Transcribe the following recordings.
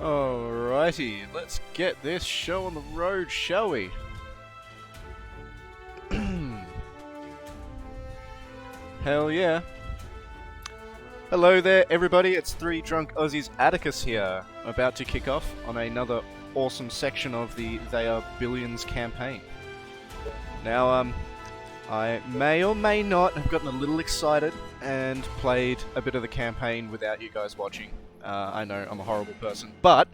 Alrighty, let's get this show on the road, shall we? Hell yeah. Hello there, everybody. It's Three Drunk Aussies Adacus here, about to kick off on another awesome section of the They Are Billions campaign. Now, I may or may not have gotten a little excited and played a bit of the campaign without you guys watching. I know I'm a horrible person, but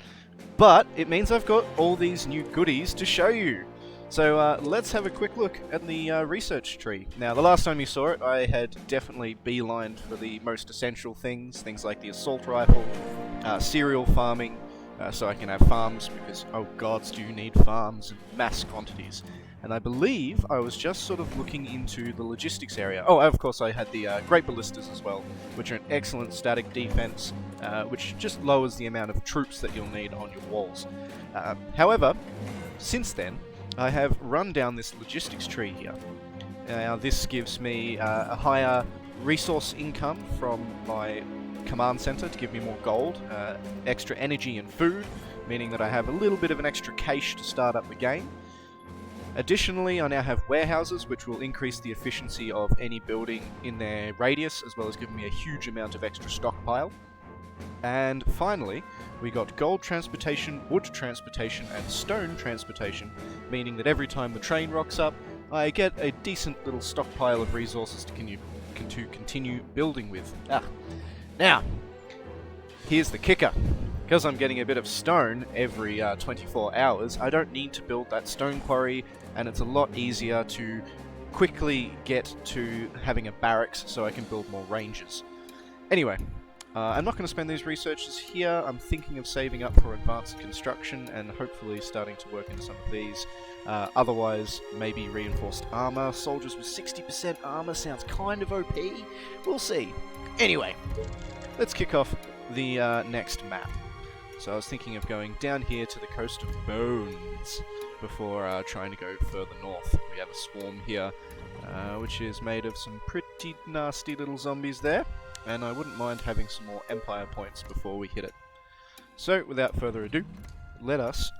it means I've got all these new goodies to show you. So let's have a quick look at the research tree. Now, the last time you saw it, I had definitely beelined for the most essential things like the assault rifle, cereal farming, so I can have farms, because, oh gods, do you need farms in mass quantities. And I believe I was just sort of looking into the logistics area. Oh, of course I had the Great Ballistas as well, which are an excellent static defense, which just lowers the amount of troops that you'll need on your walls. However, since then, I have run down this logistics tree here. Now, this gives me a higher resource income from my command center to give me more gold, extra energy and food, meaning that I have a little bit of an extra cash to start up the game. Additionally, I now have warehouses, which will increase the efficiency of any building in their radius, as well as giving me a huge amount of extra stockpile. And finally, we got gold transportation, wood transportation, and stone transportation, meaning that every time the train rocks up, I get a decent little stockpile of resources to continue building with. Now, here's the kicker. Because I'm getting a bit of stone every 24 hours, I don't need to build that stone quarry, and it's a lot easier to quickly get to having a barracks so I can build more ranges. Anyway, I'm not going to spend these researches here. I'm thinking of saving up for advanced construction and hopefully starting to work into some of these. Otherwise, maybe reinforced armor. Soldiers with 60% armor sounds kind of OP. We'll see. Anyway, let's kick off the next map. So I was thinking of going down here to the coast of Bones before trying to go further north. We have a swarm here, which is made of some pretty nasty little zombies there, and I wouldn't mind having some more Empire points before we hit it. So, without further ado, let us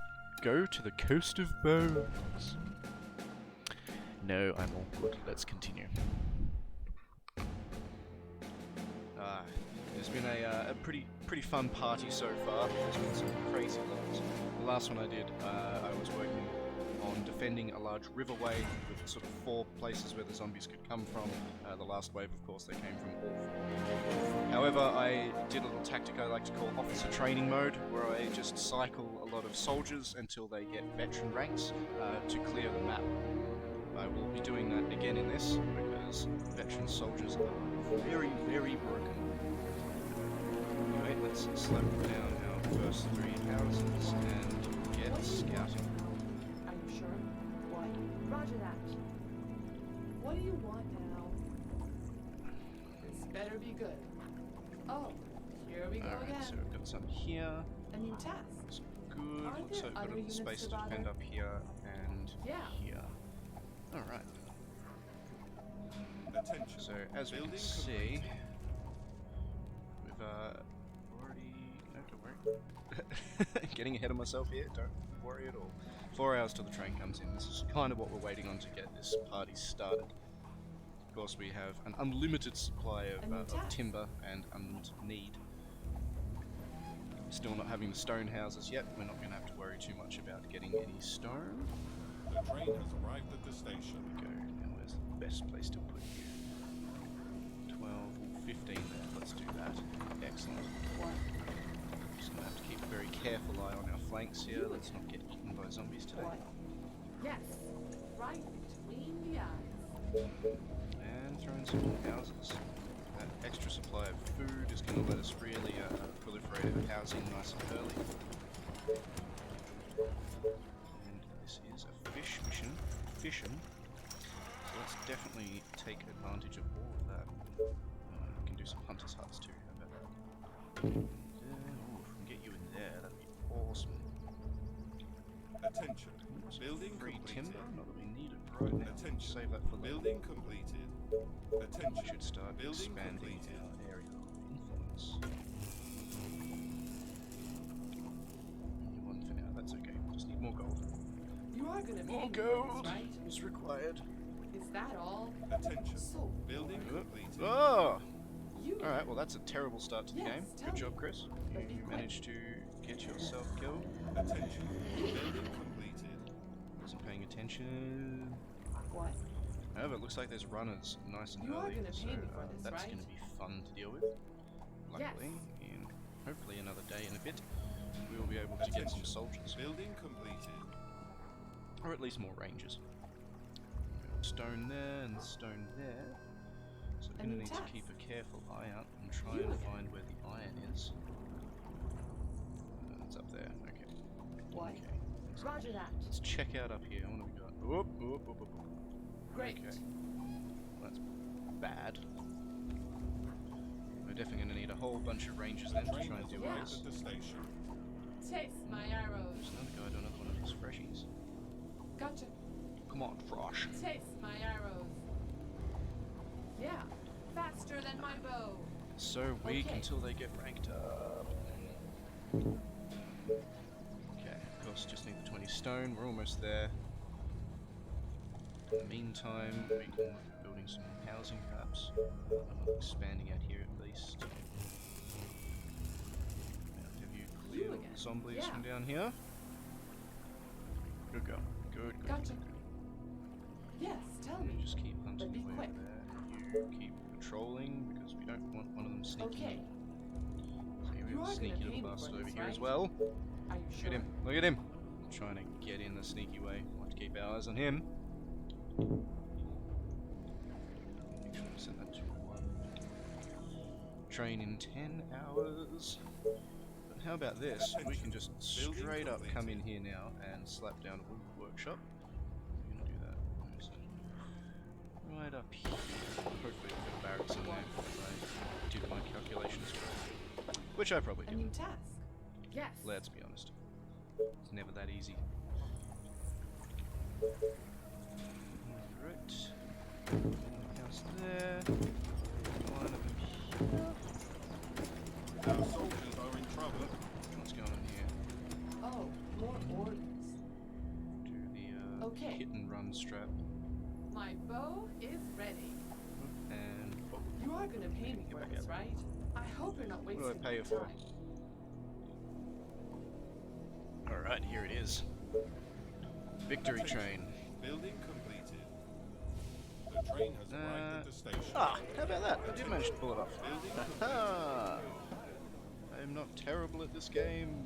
go to the coast of Bones. No, I'm all good. Let's continue. It's been a pretty fun party so far. There's been some crazy levels. The last one I did, I was working on defending a large riverway with sort of 4 places where the zombies could come from. The last wave, of course, they came from all 4. However, I did a little tactic I like to call officer training mode, where I just cycle a lot of soldiers until they get veteran ranks to clear the map. I will be doing that again in this, because veteran soldiers are very, very broken. Anyway, let's slap down our first 3 houses and get scouting. Are you sure? What? Roger that. What do you want now? This better be good. Oh, here we go again. Alright, so we've got some here. A new task. That's good. Aren't Looks there like we've got other a units space to to defend bother? up here and here. Alright. Attention. So, as we can see, we've already... No, don't worry. Getting ahead of myself here, don't worry at all. 4 hours till the train comes in. This is kind of what we're waiting on to get this party started. Of course, we have an unlimited supply of timber and unlimited need. Still not having the stone houses yet. We're not going to have to worry too much about getting any stone. The train has arrived at the station. There we go. And where's the best place to put you? 12 or 15 there. Let's do that. Excellent. Just going to have to keep a very careful eye on our flanks here. Let's not get eaten by zombies today. Yes, right between the eyes. And throw in some more houses. That extra supply of food is going to let us really proliferate our housing nice and early. And this is a fish mission. Fishing. So let's definitely take advantage of all of that. We can do some hunters' huts too. How about that? Ooh, if we can get you in there, that'd be awesome. Attention. Some Building free completed. timber, not that we need it right now. Attention. Save that for later. Building completed. Attention. We should start Building expanding completed. our area of influence. more gold. You are gonna More pay me for gold this, right? is required. Is that all? Attention. So, Building completed. Oh! you. Alright, well that's a terrible start to the Yes, game. tell Good job, me. Chris. But be You quick. managed to get yourself killed. Attention. Building completed. Wasn't paying attention. What? However, it looks like there's runners nice and You are early, gonna so pay me for this, that's right? going to be fun to deal with. Luckily, in hopefully another day and a bit, we will be able to get some Attention. soldiers. Building completed. Or at least more rangers. Stone there and stone there. So we're A going to new need to task. keep a careful eye out and try You and again. find where the iron is. It's up there, okay. What? Okay. Roger that. Let's check out up here. What have we got? Whoop, whoop, whoop, whoop, whoop. Great. Okay. That's bad. We're definitely going to need a whole bunch of rangers The then to train try and has deal with arrived this. at the station. Taste my arrows. There's another guy doing another one of his freshies. Gotcha. Come on, Frosh. Taste my arrows. Yeah. Faster than my bow. So weak Okay. until they get ranked up. Okay, of course, just need the 20 stone. We're almost there. In the meantime, we can look at building some more housing, perhaps. Expanding out here at least. Now, have you cleared again. zombies Yeah. from down here? Good girl. Good, good. Gotcha. Yes, tell You me. just keep hunting But be away quick. over there. You keep patrolling because we don't want one of them sneaking Okay. in. So here we You have a are sneaky gonna pay little me for bastard over this, here as right? well. Are you Look sure? at him. Look at him. Trying to get in the sneaky way. We'll have to keep our eyes on him. Make sure we set that to 1. Train in 10 hours. But how about this? We can just straight up come in here now and slap down a wood workshop. We're gonna do that. So, right up here. Hopefully we've got barracks in there if I did my calculations correctly. Which I probably A did. new task. Yes. Let's be honest. It's never that easy. Alright. House there. Line up here. Our soldiers are in trouble. What's going on here? Oh, more orders. Do the Okay. hit and run strap. My bow is ready. And oh, You are gonna pay me Get for back this, up. right? I hope you're not do wasting I pay you my for? time. Alright, here it is. Victory train. Building completed. The train has arrived at the station. Ah, how about that? I did manage to pull it off. Building Haha! I'm not terrible at this game.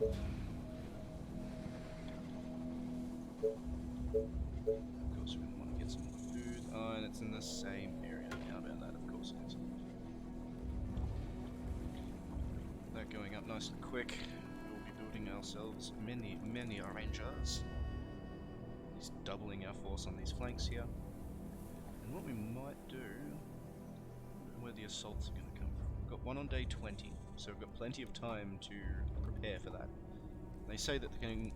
Of course, we want to get some food. Oh, and it's in the same area. How about that? Of course it is. That going up nice and quick. We'll be building ourselves many, many rangers. He's doubling our force on these flanks here. And what we might do, where the assaults are going to come from. We've got one on day 20, so we've got plenty of time to prepare for that. They say that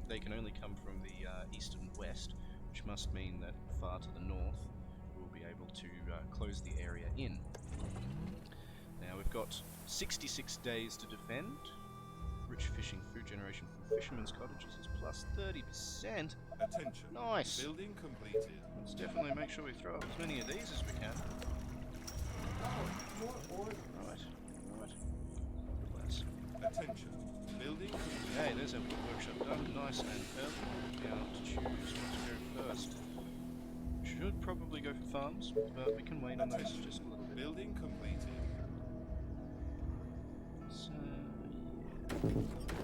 they can only come from the east and west, which must mean that far to the north we'll be able to close the area in. Now we've got 66 days to defend. Rich fishing food generation from fishermen's cottages is plus 30%. Attention. Nice! Building completed. Let's definitely make sure we throw up as many of these as we can. Oh, more orders. Right, right. Let's. Attention. Building completed. Okay, there's our workshop done. Nice and early. Now to choose what to go first. Should probably go for farms, but we can wait on those just a little bit. Building completed. So, yeah.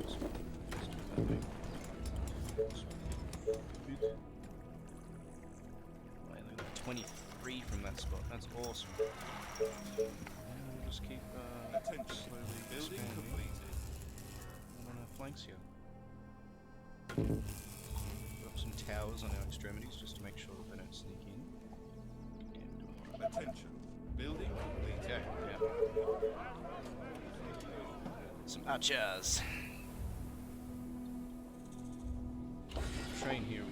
Just do that way. Good. Right, look at that, 23 from that spot. That's awesome. And we'll just keep Attention. slowly Building expanding completed. on our flanks here. Put up some towers on our extremities just to make sure that they don't sneak in. Yeah, we're doing alright. Attention. Building completed. Yeah. Some archers. Train here will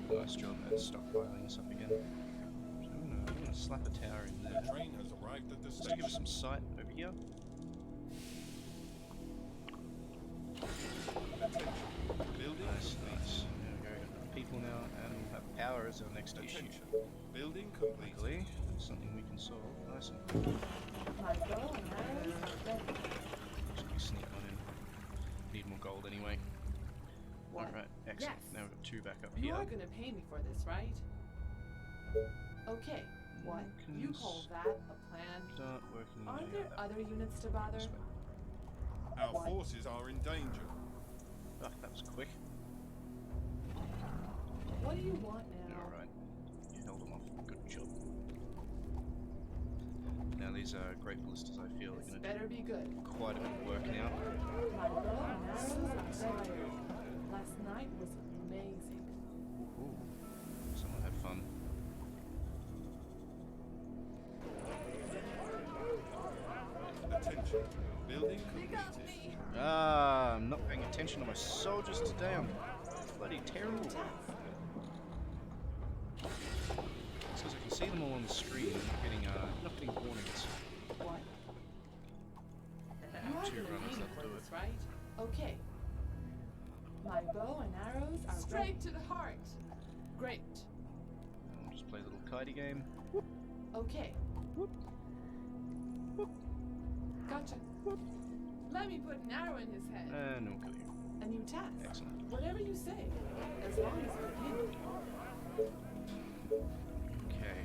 do a nice job at stockpiling us up again. So I'm gonna slap a tower in The there. train has arrived at the Just to give us station. some sight over here. Attention. Building Nice, complete. nice. There we go. There's our next issue. Attention. Building completed. Luckily, something we can solve nice and My bow and arrows are ready. quickly sneak on in. Need more gold anyway. What? Alright, excellent. Yes. Now we've got 2 back up You here. are gonna pay me for this, right? Okay. What? Can You call that a plan? Start working Aren't on there other units to bother? this way. Our forces are in danger. Oh, that was quick. What do you want now? Alright. You held them off. Good job. Now these great ballistas I feel are This going to better do be good. quite a bit of work now. My bow and arrows are ready. Last night was amazing. Ooh. Someone had fun. Attention. Building They got completed. me. Ah, I'm not paying attention to my soldiers today. I'm bloody terrible. Task. It's because I can see them all on the screen and not getting warnings. What? You are 2 gonna runners pay me that for do this, it. right? Okay. My bow and arrows are straight to the heart. Great. And we'll just play a little kitey game. Okay. Gotcha. Let me put an arrow in his head. And we'll kill you. A new task. Excellent. Whatever you say, as long as you pay me. Okay.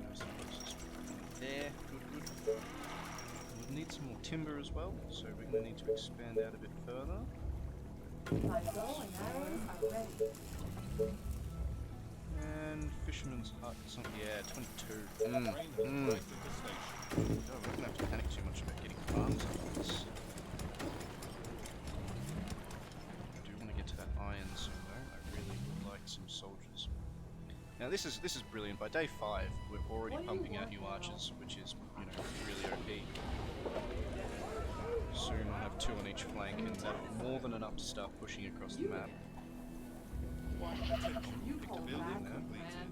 There's the closest one there. Good. We'll need some more timber as well, so we're going to need to expand out a bit further. My bow and arrows are ready. And fisherman's hut, something, yeah, 22. Train has arrived at the station. Oh, we're not going to have to panic too much about getting farms after this. I do want to get to that iron soon though. I really would like some soldiers. Now this is brilliant. By day 5, we're already What do you pumping out want new now? archers, which is, really OP. Soon we'll have 2 on each flank, and that'll be more than enough to start pushing across the You map. again. What? You call building that a completed. plan?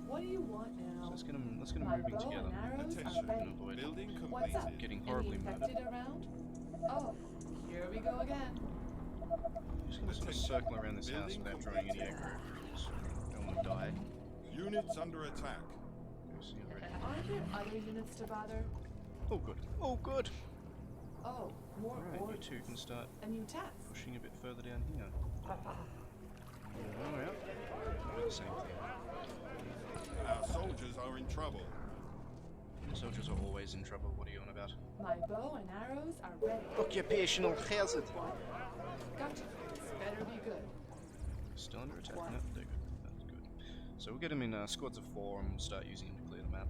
What do you want now? So let's get them My moving bow together. and arrows are Attention. ready. And avoid Building What's up? completed. getting Any horribly murdered. infected around? Oh, here we go again. I'm just going to sort of circle around this house without drawing any aggro. Because I don't want to die. Units under attack. See already. Aren't there other units to bother? Oh good. Oh good. Oh, more Alright, you orders. 2 can start A new task. pushing a bit further down here. Oh yeah. Do the same thing. Our soldiers are in trouble. Soldiers are always in trouble. What are you on about? My bow and arrows are ready. Occupational hazard. Gotcha. This better be good. Still under attack. What? No, they're good. That's good. So we'll get them in squads of 4 and we'll start using them to clear the map.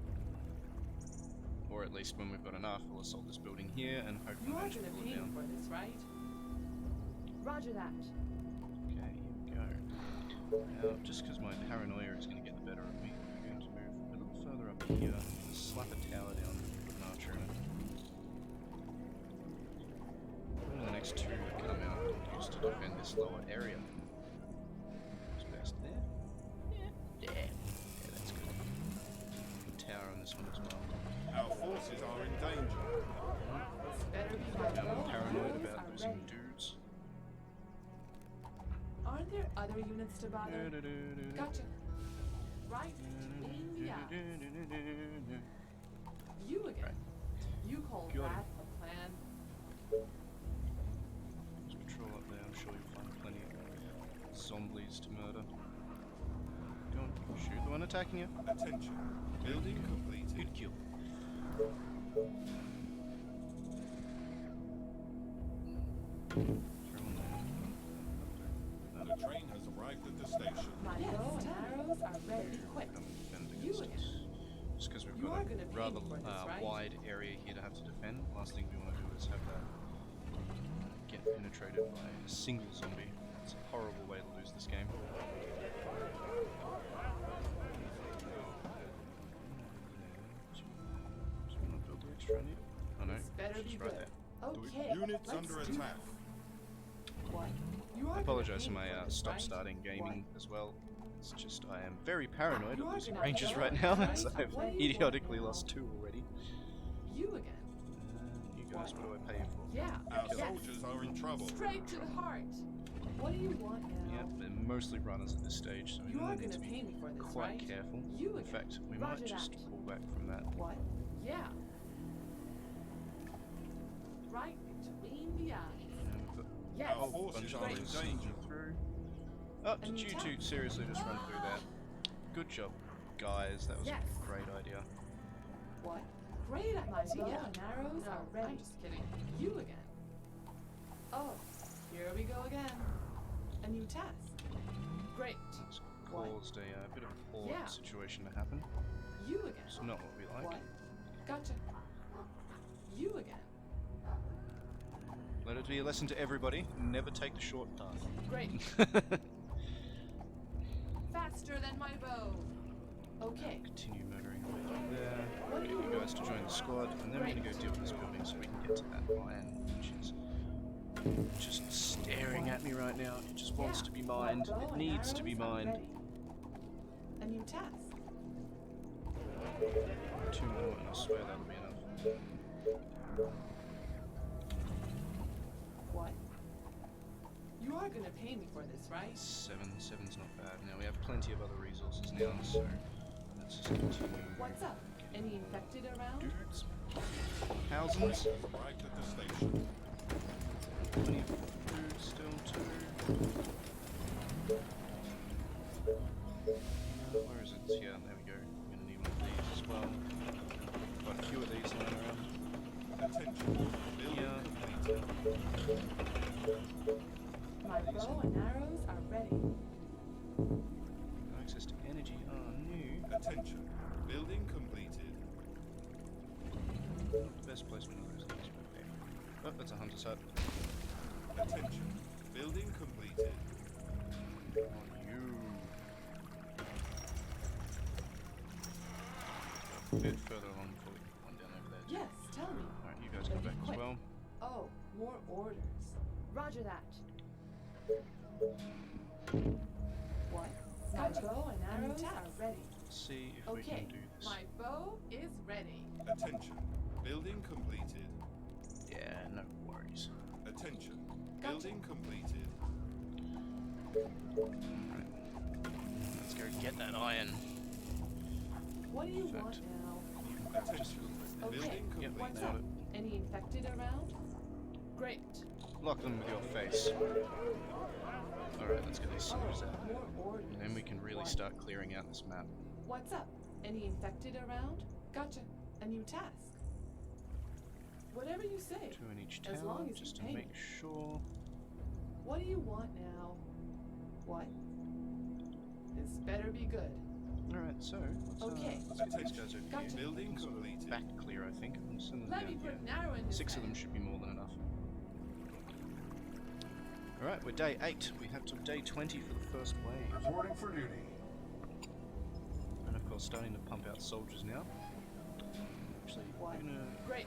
Or at least when we've got enough, we'll assault this building here and hopefully You are manage to gonna pull it pay me down. for this, right? Roger that. Okay, here we go. Now, just because my paranoia is going to get the better of me, we're going to move a little further up here, slap a tower down, put an archer in it. And the next 2 that come out will use to defend this lower area. Just past there. Yeah, that's good. Good tower on this one as well. Our forces are in danger. This better be good. Now Bow I'm and paranoid arrows about are losing ready. dudes. Aren't there other units to bother? Gotcha. Gotcha. Right in the eye. You again. Right. You call Got that a plan? Just patrol up there, I'm sure you'll find plenty of zombies to murder. Go on, shoot the one attacking you. Attention. Building completed. Good kill. Throw on there. The train has arrived at the station. My bow and arrows are ready. Quick. Defend You against again. it. Just because we've You got are gonna a pay rather me for this, right? wide area here to have to defend. Last thing we want to do is have that get penetrated by a single zombie. It's a horrible way to lose this game. Just want to build the extra I need. Oh no, This better it's be right good. there. Okay. Units let's under do attack. this. What? You are I apologise for gonna pay me my this, stop right? starting gaming What? as well. It's just I am very paranoid You of are losing gonna ranges pay right me, now, right? as I've What do you idiotically want lost now? 2 already. You again. You guys, what do I pay you for? Yeah. Our yes. soldiers are in trouble. Straight to the heart. What do you want now? Yeah, Yep, they're mostly runners at this stage, so we You are really need gonna to pay be me for this, quite right? careful. You In again. fact, we Roger might just that. pull back from that. What? Yeah. Right between the eyes. And we've got Yes. Our a forces bunch of are in others danger. through. Oh, did And you tap. two seriously just run through that? Good job, guys. That was Yes. a great idea. What? Great idea. And arrows are ready. I'm just kidding. You again. Oh, here we go again. A new task. Great. That's What? caused a bit of an awkward Yeah. situation to happen. You again. It's not what we like. What? Gotcha. You again. Let it be a lesson to everybody. Never take the short path. Great. Faster than my bow. Okay. Continue motoring away there. What do Get you you guys to join the squad, and then we're going to go deal with this building so we can get to that iron, which is just staring at me right now. It just wants to be mined. My bow It and needs to be arrows are mined. ready. A new task. 2 more, and I swear that'll be enough. What? You are gonna pay me for this, right? 7's not bad. Now we have plenty of other resources now, so let's just continue. What's up? Any infected around? Dudes. Train Thousands. has arrived at the station. Plenty of food still too. Where is it? Yeah, there we go. We're gonna need one of these as well. Quite a few of these lying around. Attention. Building Yeah. completed. My bow and arrows are ready. Access to energy are new. Attention. Building completed. The best placement of those things right there. Oh, that's a hunter's hut. Attention. Building completed. On you. A bit further along before we get one down over there. Too. Yes, tell me. Alright, you guys go back as Quick. well. Oh, more orders. Roger that. What? My bow and arrows are ready. Let's see if we Okay, can do this. my bow is ready. Attention. Building completed. Yeah, no worries. Attention. Gotcha. Building completed. Alright. Let's go get that iron. What do you Perfect. want now? Attention. Okay, Building Yep, completed. what's nailed up? it. Any infected around? Great. Lock them with your face. Alright, let's get these soldiers Oh, out. more orders. And then we can really What? start clearing out this map. What's up? Any infected around? Gotcha. A new task. Whatever you say. 2 in each As long town, as just you to pay make me. sure. What do you want now? What? This better be good. Alright, so let's, Okay. let's get these guys over Gotcha. here. Building We can sort of completed. back clear, I think. I'm sending them Let down me put here. an arrow in his 6 of head. them should be more than enough. Alright, we're day 8. We have till day 20 for the first wave. Reporting for duty. And of course, starting to pump out soldiers now. Actually, What? we're gonna Great.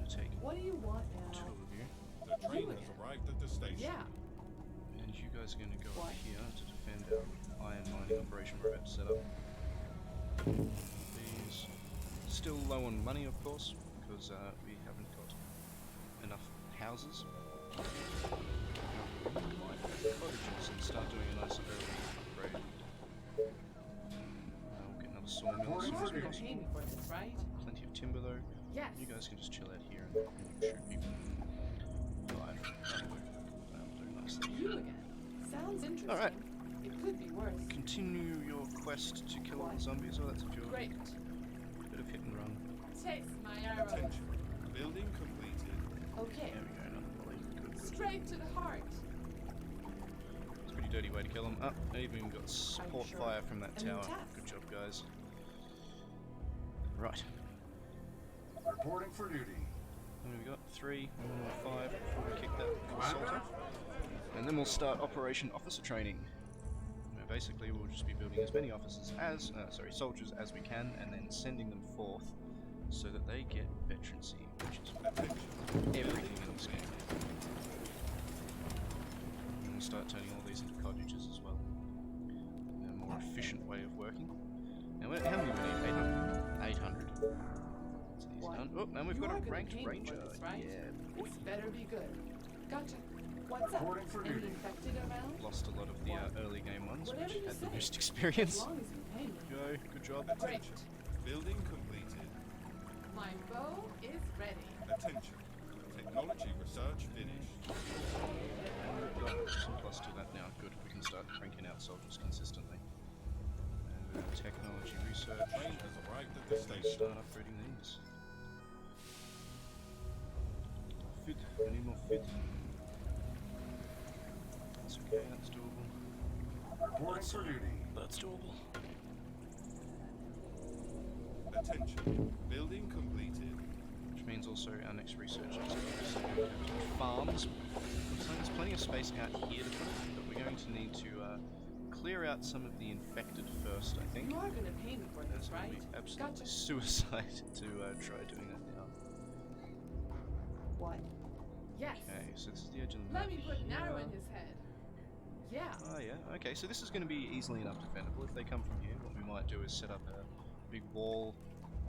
take What do you want 2 now? of you. The train You has again. arrived at the station. Yeah. And you guys are going to go What? up here to defend our iron mining operation we're about to set up. These still low on money, of course, because we haven't got enough houses. We'll mine cottages and start doing a nice early upgrade. We'll get another sawmill as soon as You're gonna pay possible. me for this, right? Plenty of timber though. Yes. You guys can just chill out here and shoot people. Alive. That'll do nicely. You again. Sounds interesting. Alright. It could be worse. Continue your quest to kill all the zombies. Oh, that's a few. Great. Bit of hit and run. Taste my arrow. Attention. Building completed. Okay. There we go, another volley. Good, good. Straight to the heart. It's a pretty dirty way to kill them. Oh, they even got support sure? fire from that And tower. task. Good job, guys. Right. Reporting for duty. What have we got? 3, 5 before we kick that assault off. And then we'll start Operation Officer Training. Where basically we'll just be building as many officers as, soldiers as we can, and then sending them forth so that they get veterancy, which is Attention. everything in this game. And we'll start turning all these into cottages as well. A more efficient way of working. Now, how many do we need? 800? 800. That's easy What? done. Oh, and we've You got are a gonna ranked pay me for ranger. this, right? Yeah, boy. This better be good. Gotcha. What's up? Reporting for Any duty. infected around? Lost a lot of the early game ones, Whatever which you had the say. most As experience. long as you pay me. Go, good job. Great. Attention. Building completed. My bow is ready. Attention. Technology research finished. And we've got some plus to that now. Good, we can start cranking out soldiers consistently. Technology research. Train has arrived at the station. Start upgrading these. Fit, I need more fit. That's okay, that's doable. Reporting for duty. That's doable. Attention. Building completed. Which means also our next research is farms. Looks like there's plenty of space out here to put it, but we're going to need to clear out some of the infected first, I think. You are gonna pay me for That's this, going right? to be absolutely Gotcha. suicide to try doing that now. What? Yes. Okay, so this is the edge of the map. Let me put an arrow here. in his head. Yeah. Oh yeah, okay, so this is going to be easily enough defendable. If they come from here, what we might do is set up a big wall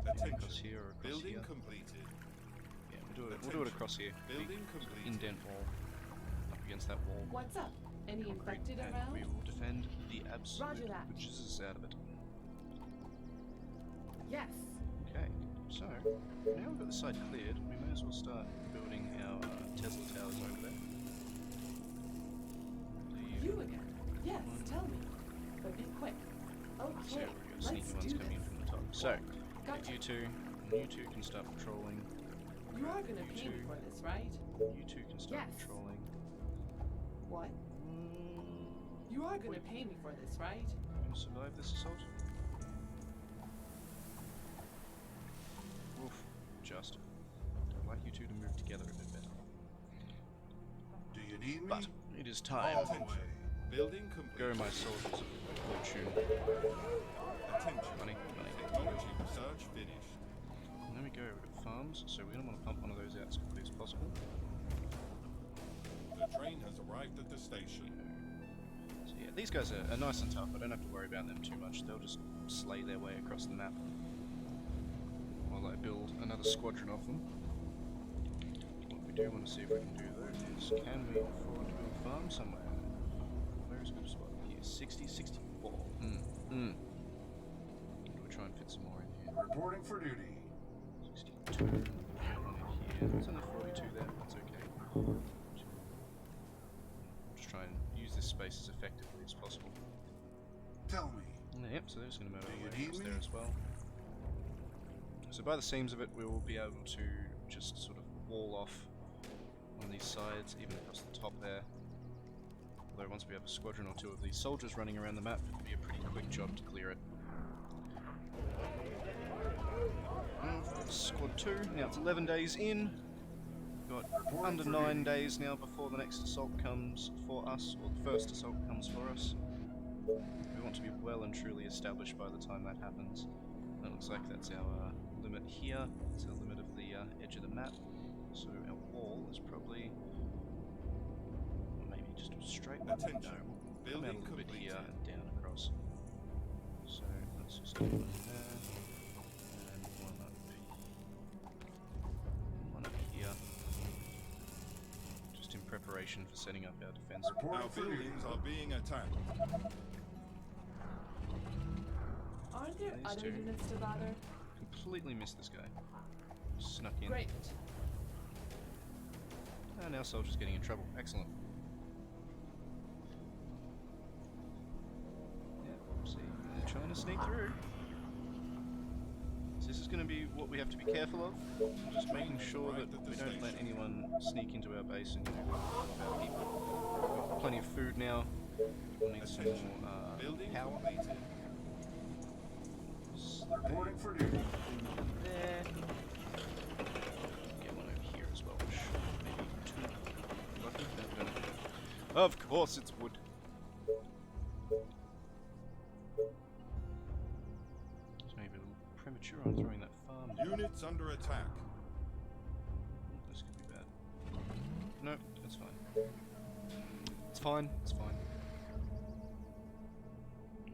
across Attention. here or across Building here. completed. Yeah, we'll do it across here. Building Big sort of completed. indent wall up against that wall. What's up? Any Concrete, infected and around? we will defend the absolute Roger that. bejesus out of it. Yes. Okay, so now we've got the side cleared, we may as well start building our Tesla towers over there. Leave. You again? Yes. Tell me. But be quick. So Okay. we've got Let's sneaky ones do coming in this. from the top. So, Gotcha. you two can start patrolling. You are gonna You pay me two. for this, right? You two can start Yes. patrolling. What? You are gonna pay me for this, right? Can survive this assault? Oof, just. I'd like you two to move together a bit better. Do you need me? But it is time. All the Attention. way. Building complete. Go, my soldiers of fortune. Attention. Money. Technology research finished. And then we go over to farms, so we're going to want to pump one of those out as quickly as possible. The train has arrived at the station. So yeah, these guys are nice and tough. I don't have to worry about them too much. They'll just slay their way across the map while I build another squadron of them. What we do want to see if we can do though is, can we afford to build a farm somewhere? Where is a good spot? Here, 60, 64. Do we try and fit some more in here? Reporting for duty. 62. One in here. There's only 42 there. That's okay. Just try and use this space as effectively as possible. Tell me. Yep, so they're just going to move Do you over need across me? there as well. So by the seams of it, we will be able to just sort of wall off on these sides, even across the top there. Although once we have a squadron or two of these soldiers running around the map, it'll be a pretty quick job to clear it. Squad 2, now it's 11 days in. Got under 9 days now before the next assault comes for us, or the first assault comes for us. We want to be well and truly established by the time that happens. That looks like that's our limit here. It's our limit of the edge of the map. So our wall is probably maybe just a straight one. Attention. No, we'll come out a Building little bit here completed. and down across. So let's just do one there. And one up here. Just in preparation for setting up our defense. Our Reporting for duty. buildings are being attacked. Aren't there These other two. units to bother? Completely missed this guy. Snuck in. Great. And our soldier's getting in trouble. Excellent. Yeah, see, they're trying to sneak through. So this is going to be what we have to be careful of. Just making sure that we don't let anyone sneak into our base and kill our people. We've got plenty of food now. We'll need some more Building power. completed. Reporting for duty. There. Get one over here as well. Maybe two. Lucky? No, don't have to. Of course it's wood. It's maybe a little premature on throwing that farm down. Units under attack. This could be bad. No, it's fine. It's fine, it's fine.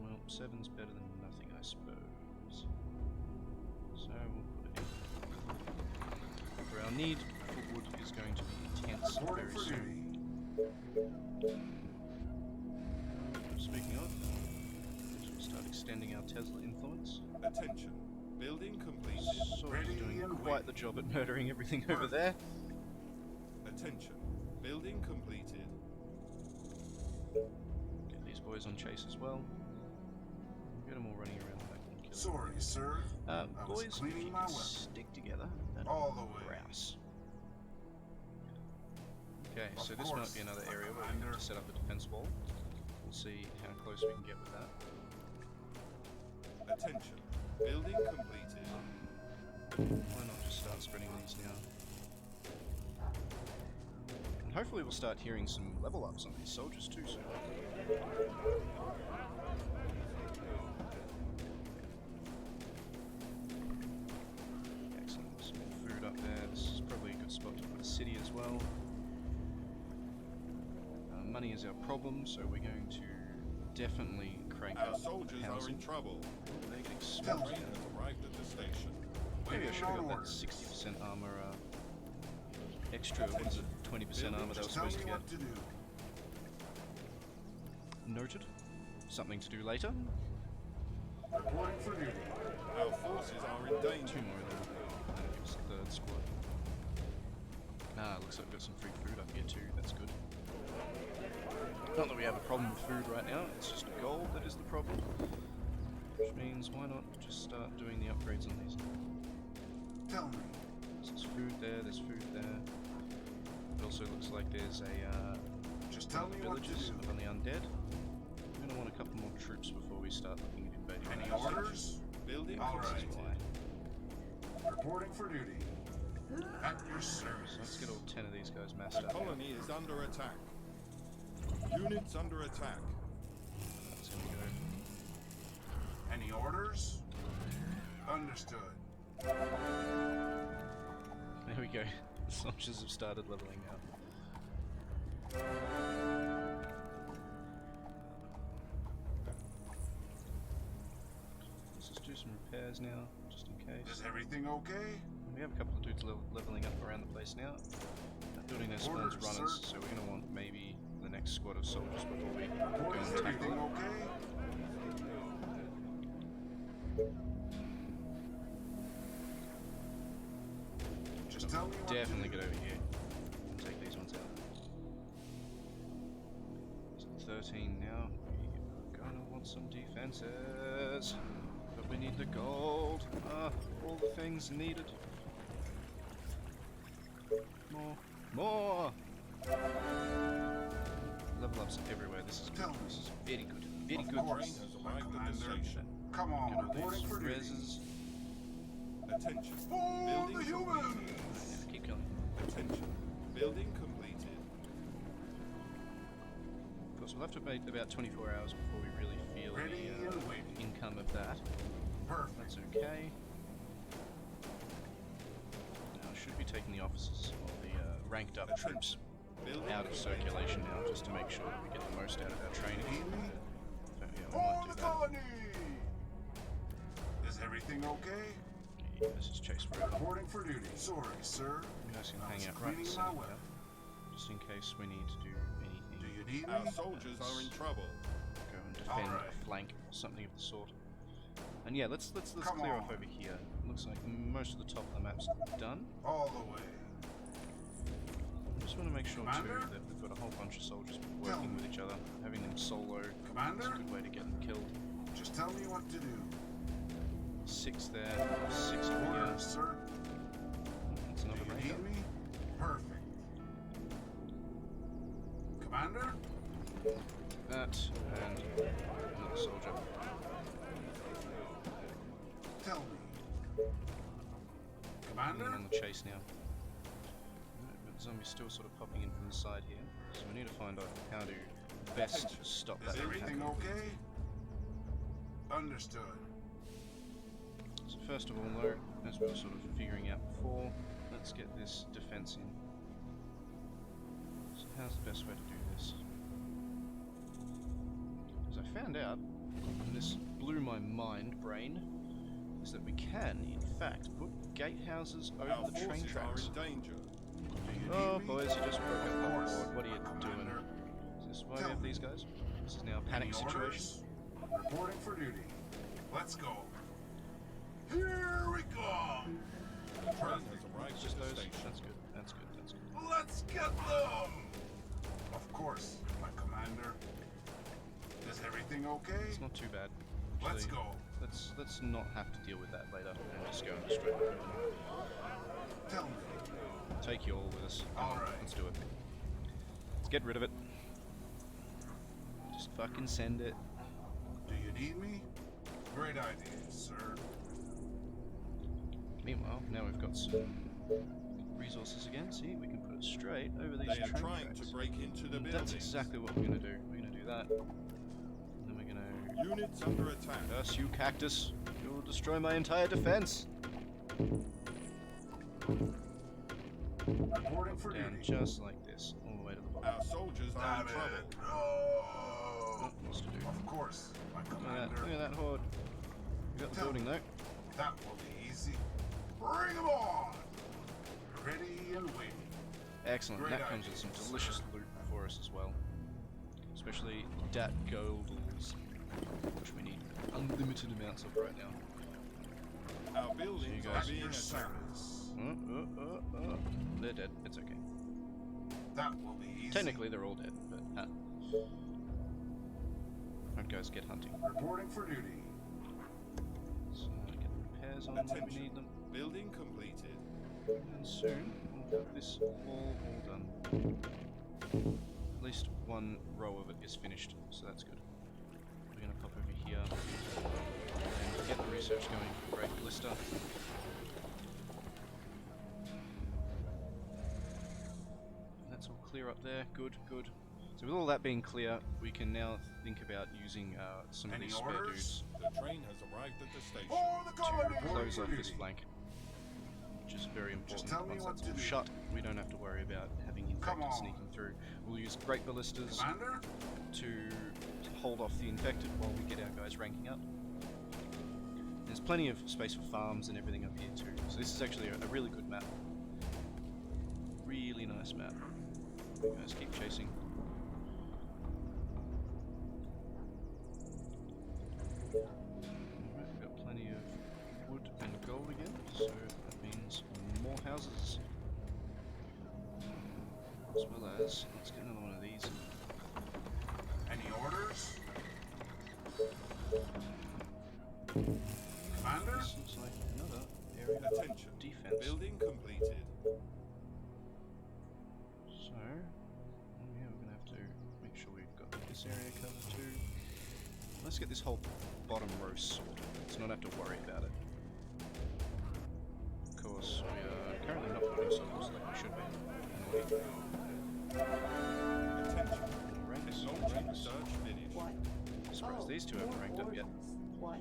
Well, 7's better than nothing, I suppose. So we'll put it in. For our need for wood is going to be intense Reporting very for soon. duty. speaking of, we'll start extending our Tesla influence. Attention. Building completed. Sort of Ready doing and quite the job at murdering everything over there. Attention. Building completed. Get these boys on chase as well. Get them all running around back and kill. Sorry, sir. I was Boys, if cleaning you my can weapon. stick together, that'd All be the way. grouse. Okay, Of so this course, might be another my area where we commander. have to set up a defense wall. We'll see how close we can get with that. Attention. Building completed. Why not just start spreading these now? And hopefully we'll start hearing some level ups on these soldiers too soon. Excellent. Some more food up there. This is probably a good spot to put a city as well. Money is our problem, so we're going to definitely crank Our up soldiers are housing. in trouble. They're getting The smoked train now. has arrived at the station. Maybe I should have got that Orders. 60% armor extra, what is it, 20% armor that I was Just tell me supposed to get. what to do. Noted. Something to do later. Reporting for duty. Our forces are in danger. Two more then. That'll give us a third squad. Looks like we've got some free food up here too, that's good. Not that we have a problem with food right now, it's just gold that is the problem. Which means why not just start doing the upgrades on these. Tell me. So there's food there, there's food there. It also looks like there's a Just tell me what to villages do. up on the undead. I'm gonna want a couple more troops before we start looking at invading. Any those. orders? Building All This is completed. why. Reporting for duty. At your So service. let's get all 10 of these guys massed The up. colony is under attack. Units under attack. That's gonna go. Any orders? Understood. There we go. The soldiers have started leveling up. Let's just do some repairs now, just in case. Is everything okay? We have a couple of dudes leveling up around the place now. Building their spawns Orders, runners, sir. so we're going to want maybe the next squad of soldiers before we go Reporting and for tackle everything it. okay? Just tell me what Definitely to get do. over here and take these ones out. Is it 13 now? We're going to want some defenses. But we need the gold. All the things needed. More. More! Level ups everywhere. This is good. This is very good. Very Of good. course, Train has my arrived at the commander. station. Come Get on, all reporting these for duty. reses. Attention. For Building the completed. humans! Yeah, keep going. Attention. Building completed. Of course, we'll have to wait about 24 hours before we really feel Ready the and waiting. income of that. Perfect. That's okay. Now, I should be taking the officers or the ranked up troops Building out of circulation now, just to make sure that we get the most out of our training. Need me? So, yeah, we For might the do that. colony! Is everything okay? Yeah, this is chase forever. Reporting for duty. Sorry, sir. You guys can I was hang out right in the cleaning my center weapon. here, just in case we need to do anything. Do you need Our me? soldiers are in trouble. Go and defend Alright. a flank or something of the sort. And yeah, let's Come clear on. off over here. Looks like most of the top of the map's done. All the way. I just want to make sure too Commander? that we've got a whole bunch of soldiers Tell working me. with each other. Having them solo is a Commander? good way to get them killed. Just tell me what to do. 6 there, 6 over here. Orders, sir. That's Do another you rank need up. me? Perfect. Commander? That and another soldier. Tell me. And Commander? on the chase now. But the zombie's still sort of popping in from the side here. So we need to find out how to best stop that Is from everything happening. okay? Understood. So first of all though, as we were sort of figuring out before, let's get this defense in. So how's the best way to do this? As I found out, and this blew my mind, brain, is that we can, in fact, put gatehouses Our over the train forces are tracks. in danger. Do you Oh need me? boys, you just broke up the Of course, board. What are you my doing? commander. Is this why we Tell have me. these guys? This is now our panic Any situation. orders? Reporting for duty. Let's go. Here we go. The train has arrived It's at just the those. station. That's good. That's good. That's good. Let's get them. Of course, my commander. Is everything okay? It's not too bad. Let's Actually, go. let's not have to deal with that later and just go straight to it. Tell me. Take you all with us. Come on, Alright. let's do it. Let's get rid of it. Just fucking send it. Do you need me? Great idea, sir. Meanwhile, now we've got some resources again. See, we can put it straight over these They are train trying tracks. to break into the building. That's exactly what we're gonna do. We're gonna do that. And then we're gonna Units under attack. curse you, cactus. You'll destroy my entire defense. Reporting for Down duty. just like this, all the way to the bottom. Our soldiers are Damn in trouble. it. Oh, No. what's to do? Of course, my Look at commander. that, look at that horde. We got the Tell building me. though. That will be easy. Bring them on. Ready and waiting. Excellent. Great That comes with some idea, delicious sir. loot for us as well. Especially dat goldals, which we need unlimited amounts of right now. Our buildings So you are guys- At being your attacked. service. They're dead. It's okay. That will be easy. Technically, they're all dead, but Alright, guys, get hunting. Reporting for duty. So get the repairs on when we Attention. need them, Building completed. and soon we'll have this all done. At least one row of it is finished, so that's good. We're gonna pop over here and get the research going for Great Ballista. That's all clear up there. Good, good. So with all that being clear, we can now think about using some of Any these spare orders? dudes The train has arrived at the station. For the to commander. close off this flank, which is very important. tell me Once what that's to all do. shut, we don't have to worry about having Come infected on. sneaking through. We'll use great ballistas Commander? to hold off the infected while we get our guys ranking up. There's plenty of space for farms and everything up here too, so this is actually a really good map. Really nice map. You guys keep chasing. Alright, we've got plenty of wood and gold again, so that means more houses. As well as, let's get another one of these. Any orders? Commander? This looks like another area Attention. of defense. Building completed. So, yeah, we're gonna have to make sure we've got this area covered too. Let's get this whole bottom row sorted. Let's not have to worry about it. Of course, we are currently not putting soldiers like we should be. Attention. Ranks, Technology ranks. research finished. What? Surprised these two haven't ranked up yet. What?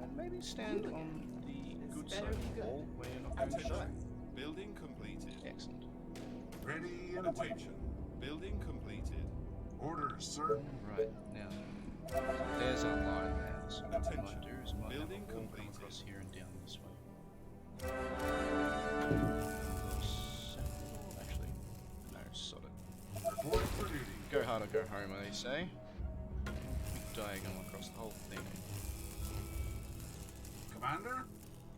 And maybe stand You on again. the This good better side of be the good. wall where you're not going to Attention. die. Building completed. Excellent. Ready and waiting. Attention. Building completed. Orders, sir. Right, now, there's our line now, so what we might Attention. do is we might have Building a wall come completed. across here and down this way. Actually, no, sod it. Reporting for duty. Go hard or go home, they say. Big diagonal across the whole thing. Commander?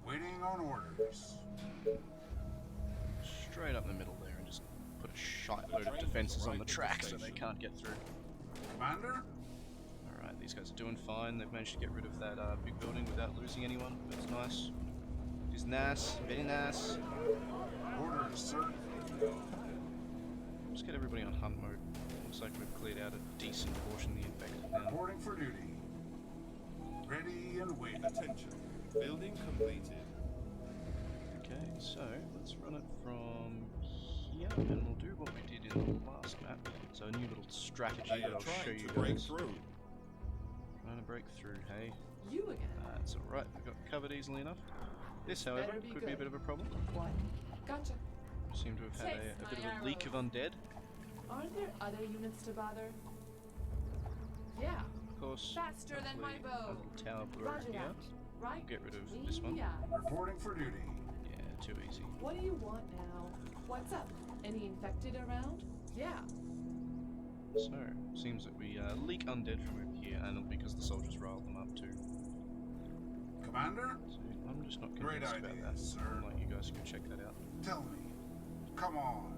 Waiting on orders. Straight up the middle there and just put a shite load of train defenses on right the at the track so they station. can't get through. Commander? Alright, these guys are doing fine. They've managed to get rid of that big building without losing anyone. That's nice. It's nice, very nice. Orders, sir. Just get everybody on hunt mode. Looks like we've cleared out a decent portion of the infected now. Reporting for duty. Ready and waiting. Attention. Building completed. Okay, so let's run it from here and we'll do what we did in the last map. So a new little strategy They that are I'll show trying you to break guys. through. Trying to break through, hey. You again. That's alright, we've got covered easily enough. This, however, Better be could be a good. bit of a problem. What? Gotcha. We seem to have had Takes a bit my of a leak of arrows. undead. Aren't there other units to bother? Yeah. Of course, Faster than my hopefully bow. a little tower blew over Roger here. that. Right. Get rid of this one. Yeah. Reporting for duty. Yeah, too easy. What do you want now? What's up? Any infected around? Yeah. So, seems that we leak undead from over here, and because the soldiers riled them up too. Commander? So, I'm just not Great convinced about idea, that. sir. I'd like you guys to go check that out. Tell me. Come on.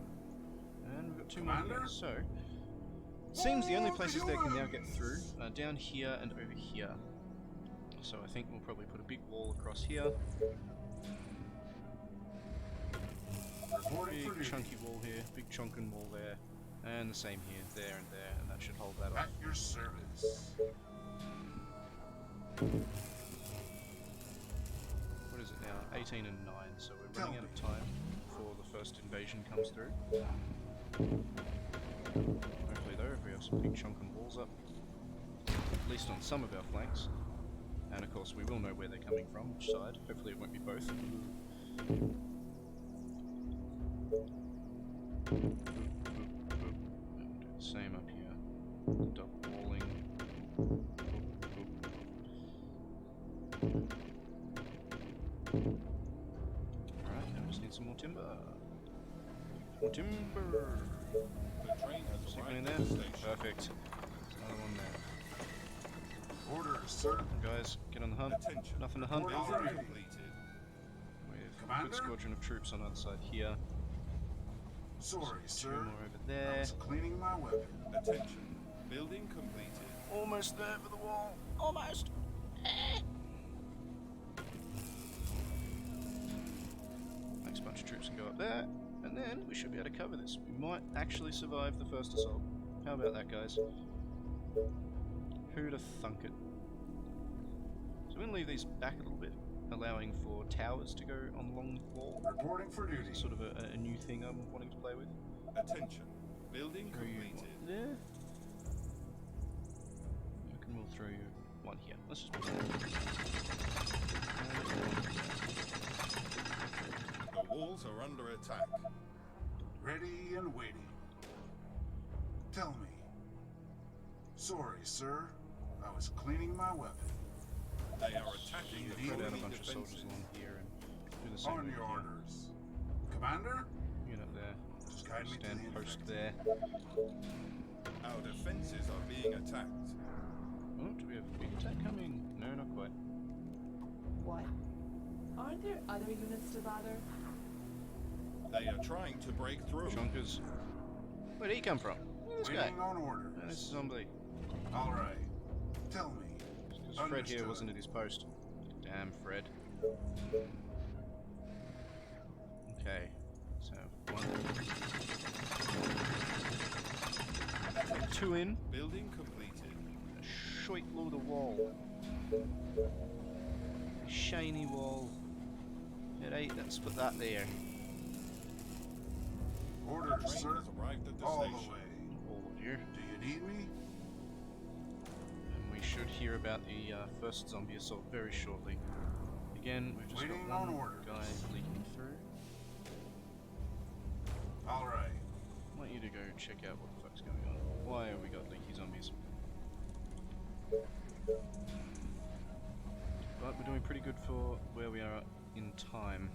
And we've got two more Commander? here. So, seems the only Oh, the places they can now get humans! through are down here and over here. So I think we'll probably put a big wall across here. Reporting for Big duty. chunky wall here, big chunkin' wall there, and the same here, there and there, and that should hold that off. At your service. What is it now? 18 and 9, so we're Tell running out me. of time before the first invasion comes through. Hopefully though, if we have some big chunkin' walls up, at least on some of our flanks. And of course we will know where they're coming from, which side. Hopefully it won't be both. And we'll do the same up here. Double walling. Alright, now we just need some more timber. More timber! The train has Signal in arrived there? at the station. Perfect. Another one there. Orders, sir. Guys, get on the hunt. Attention. Nothing to hunt. Building Building ready. completed. We have a Commander? good squadron of troops on the other side here. Sorry, Two sir. more over I there. was cleaning my weapon. Attention. Building completed. Almost there for the wall. Almost. Next bunch of troops can go up there, and then we should be able to cover this. We might actually survive the first assault. How about that, guys? Who'd have thunk it? So we're going to leave these back a little bit, allowing for towers to go on along the wall. Reporting for duty. Sort of a new thing I'm wanting to play with. Attention. Building Throw you completed. one there. I reckon we'll throw you one here. Let's just put that. The walls are under attack. Ready and waiting. Tell me. Sorry, sir. I was cleaning my weapon. They are attacking the Spread out a enemy bunch of soldiers defenses. along here and do the same On over your here. orders. Commander? Unit there. Just guide me to Stand the post infected. there. Our defenses are being attacked. Oh, do we have a big attack coming? No, not quite. What? Aren't there other units to bother? They are trying to break through. Chonkers. Where'd he come from? This guy. Waiting on orders. No, this is zombie. All right. Tell me. Because Fred here Understood. wasn't at his post. Damn, Fred. Okay. So, one. Okay, two in. Building completed. A shite load of wall. A shiny wall. Alright, let's put that there. The Orders, train sir. has arrived at the All the station. way. All here. Do you need me? And we should hear about the first zombie assault very shortly. Again, we've just Waiting got on one orders. guy leaking through. All right. I want you to go check out what the fuck's going on. Why have we got leaky zombies? But we're doing pretty good for where we are in time.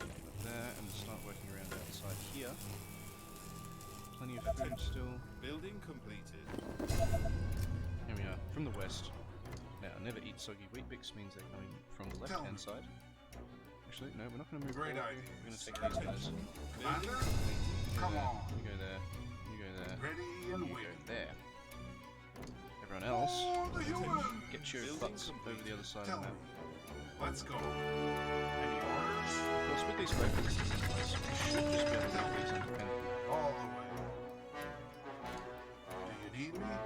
Up there, and we'll start working around outside here. Plenty of food still. Building completed. Here we are, from the west. Now, never eat soggy wheat bix means they're coming from the Tell left-hand me. side. Actually, no, we're not going to move Great forward. idea, We're going to take sir. these guys. Commander? You Come go there, on. You go there. You go there. Ready and You go waiting. there. Everyone else, Oh, the humans! get your Building butts complete. over the other side Tell of the me. map. Let's go. Any orders? Of course, with these weapons in place, we should just be able to make these independent. All the way. Do you need me?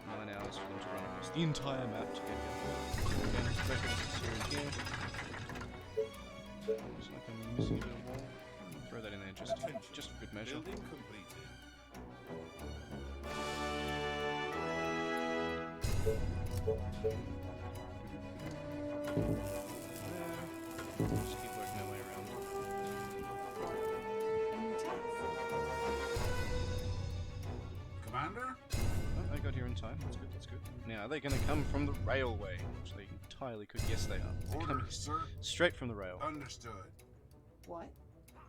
9 hours for them to run across the entire map to get here. Again, prejudices here and here. Looks like I'm missing a bit of wall. Throw that in there Attention. just for good measure. Building completed. Just keep working our way around. Commander? Oh, I got here in time. That's good, that's good. Now, are they going to come from the railway? Which they entirely could. Yes, they are. They're coming Orders, sir. straight from the rail. Understood. What?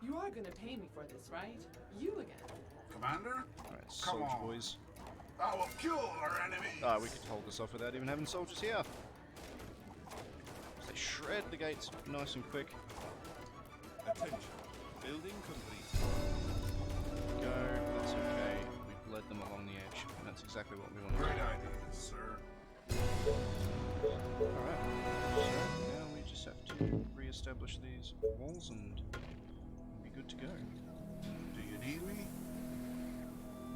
You are gonna pay me for this, right? You again. Commander? Alright, Come soldier on. boys. I will kill our enemies. Ah, we could hold this off without even having soldiers here. They shred the gates nice and quick. Attention. Building complete. Go, that's okay. We've led them along the edge, and that's exactly what we want to Great do. idea, sir. Alright, so now we just have to re-establish these walls and we'll be good to go. Do you need me?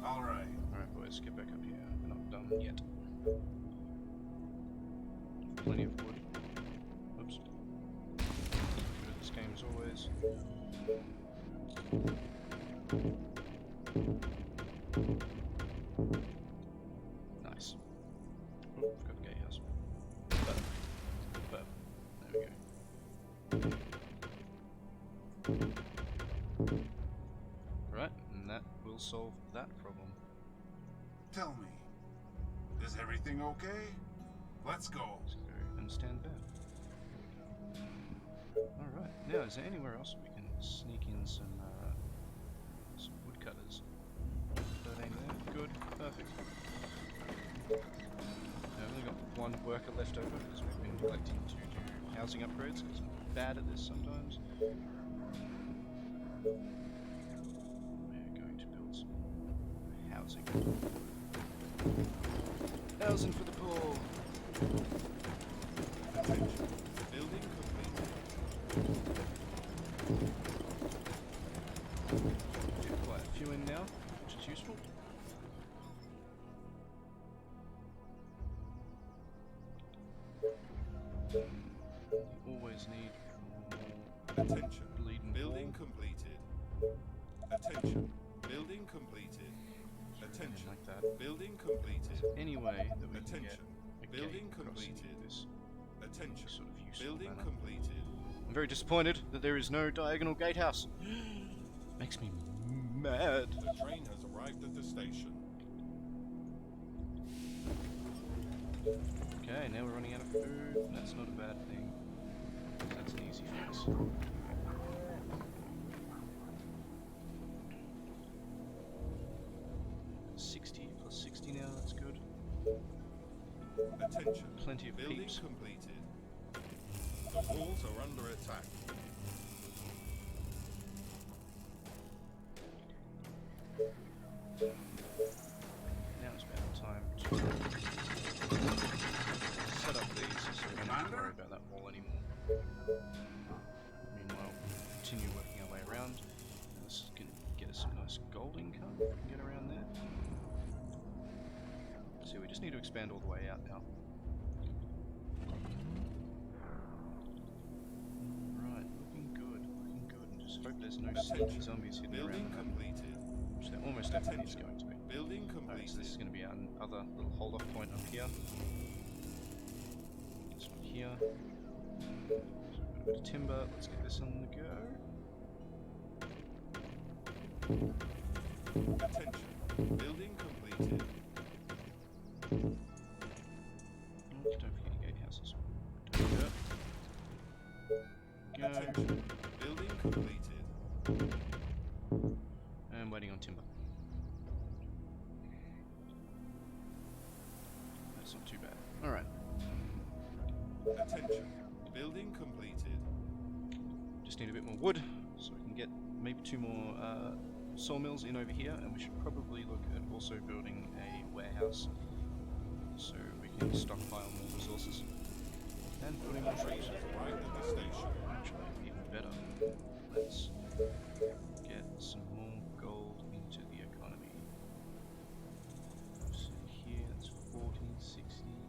All right. Alright boys, get back up here. We're not done yet. Plenty of wood. Oops. Good at this game as always. Nice. Oh, forgot the gatehouse. But, there we go. Right, and that will solve that problem. Tell me, is everything okay? Let's go. Let's go and stand back. Alright, now is there anywhere else we can sneak in some woodcutters? That ain't there. Good, perfect. I've only got one worker left over because we've been neglecting to do housing upgrades because I'm bad at this sometimes. We're going to build some housing. Housing for the poor! Attention. Building complete. Get quite a few in now, which is useful. You always need more Attention. bleeding Building wall. completed. Attention. Building completed. Attention. Like that. Building completed. Any way that we can get Attention. a Building gate crossing completed. this Attention. sort of useful Building manner. completed. I'm very disappointed that there is no diagonal gatehouse. Makes me mad. The train has arrived at the station. Okay, now we're running out of food. That's not a bad thing. That's an easy fix. 60 plus 60 now, that's good. Attention. Plenty of Building peeps. completed. The walls are under attack. Now it's about time to set up these so we don't have to worry about that wall anymore. Meanwhile, we'll continue working our way around. This can get us some nice gold income if we can get around there. So we just need to expand all the way out now. Right, looking good, looking good. And just hope there's no sneaky zombies hidden Building around, completed. which there almost definitely is going to be. Building Alright, so this is completed. going to be our other little hold-off point up here. This one here. So we've got a bit of timber. Let's get this on the go. Attention. Building completed. Oh, don't forget your gatehouses. Don't do that. Go. Attention. Building completed. And waiting on timber. That's not too bad. Alright. Attention. Building completed. Just need a bit more wood, so we can get maybe 2 more sawmills in over here, and we should probably look at also building a warehouse so we can stockpile more resources. And building more The train trees. has arrived at the station. Actually, even better. Let's get some more gold into the economy. So here, that's 40, 60,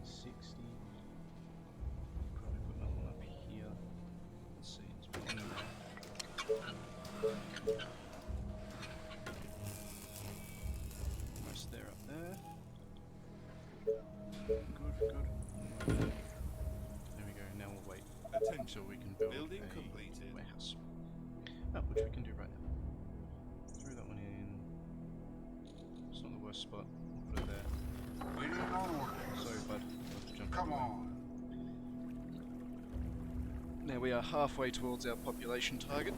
60. Probably put another one up here. Let's see, it's one there. Almost there, up there. Good, good. There we go, now we'll wait Attention. until we can build Building a completed. warehouse. Which we can do right now. Throw that one in. It's not the worst spot. We'll put it there. Waiting on orders. Sorry, bud. I'll have to jump Come out on. the way. Now we are halfway towards our population target.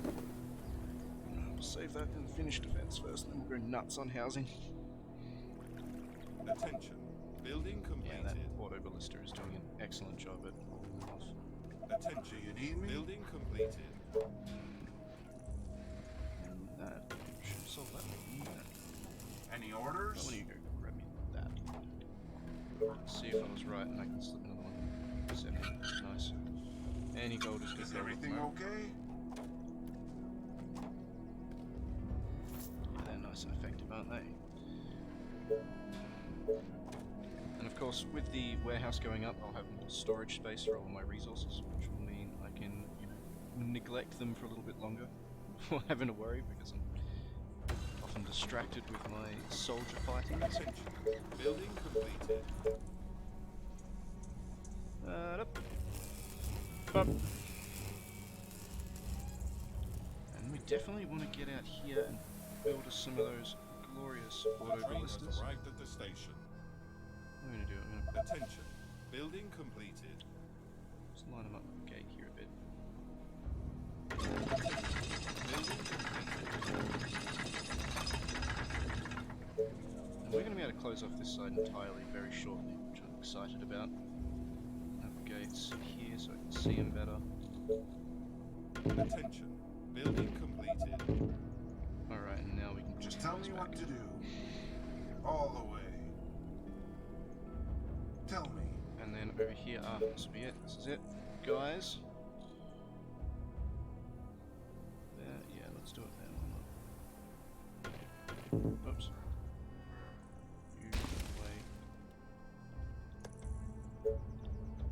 save that and finish defense first, then we'll go nuts on housing. Attention. Building Yeah, that completed. auto ballista is doing an excellent job at holding them off. Attention. Do you need me? Building completed. And that should solve that. Any I orders? want you to go grab me that. See if I was right and I can slip another one. 7. Nice. Any gold is good. Is gold at the everything moment. okay? Yeah, they're nice and effective, aren't they? And of course, with the warehouse going up, I'll have more storage space for all my resources, which will mean I can, you know, neglect them for a little bit longer before having to worry, because I'm often distracted with my soldier fighting. Attention. Building completed. Up. And we definitely want to get out here and build us some of those glorious The auto train has ballistas. arrived at the station. What I'm going to do, I'm going to Attention. Building completed. just line them up with the gate here a bit. Building completed. And we're going to be able to close off this side entirely very shortly, which I'm excited about. Have the gates here so I can see them better. Attention. Building completed. Alright, and now we can Just push tell those me what back. to do. All the way. Tell me. And then over here, this will be it. This is it, guys. There, yeah, let's do it there. Why not? Oops. You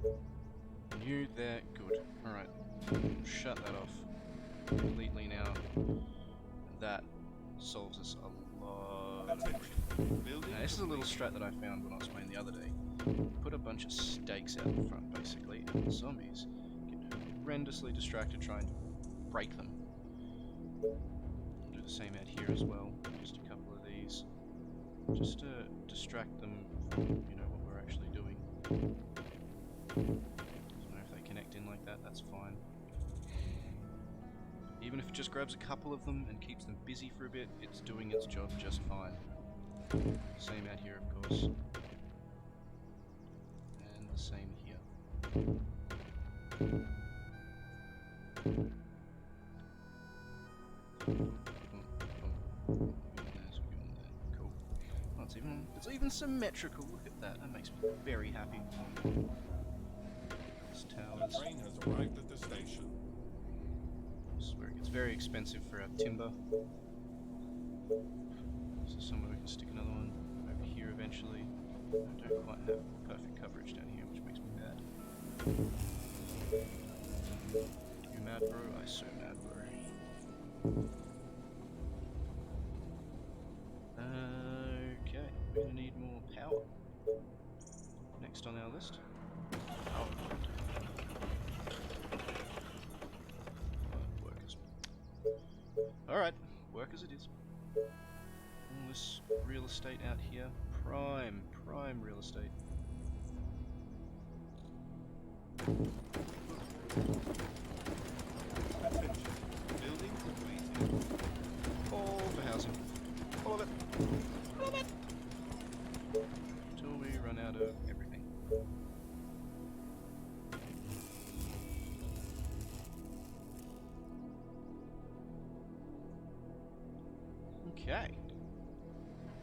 away. You there, good. Alright. Shut that off completely now. That solves us a lot of Attention. Building now, this is a little strat that I found when I was playing the other day. Put a bunch of stakes out in front, basically, and the zombies get horrendously distracted trying to break them. Do the same out here as well. Just a couple of these. Just to distract them from, you know, what we're actually doing. So if they connect in like that, that's fine. Even if it just grabs a couple of them and keeps them busy for a bit, it's doing its job just fine. Same out here, of course. And the same here. Cool. Oh, it's even symmetrical. Look at that. That makes me very happy. These The towers. train has arrived at the station. This is where it gets very expensive for our timber. So somewhere we can stick another one over here eventually. I don't quite have perfect coverage down here, which makes me mad. You mad, bro? I so mad, bro. Okay, we're gonna need more power. Next on our list. Power plant. Workers. Alright, work as it is. All this real estate out here. Prime real estate. Attention. Building completed. All for housing. All of it. All of it! Until we run out of everything. Okay.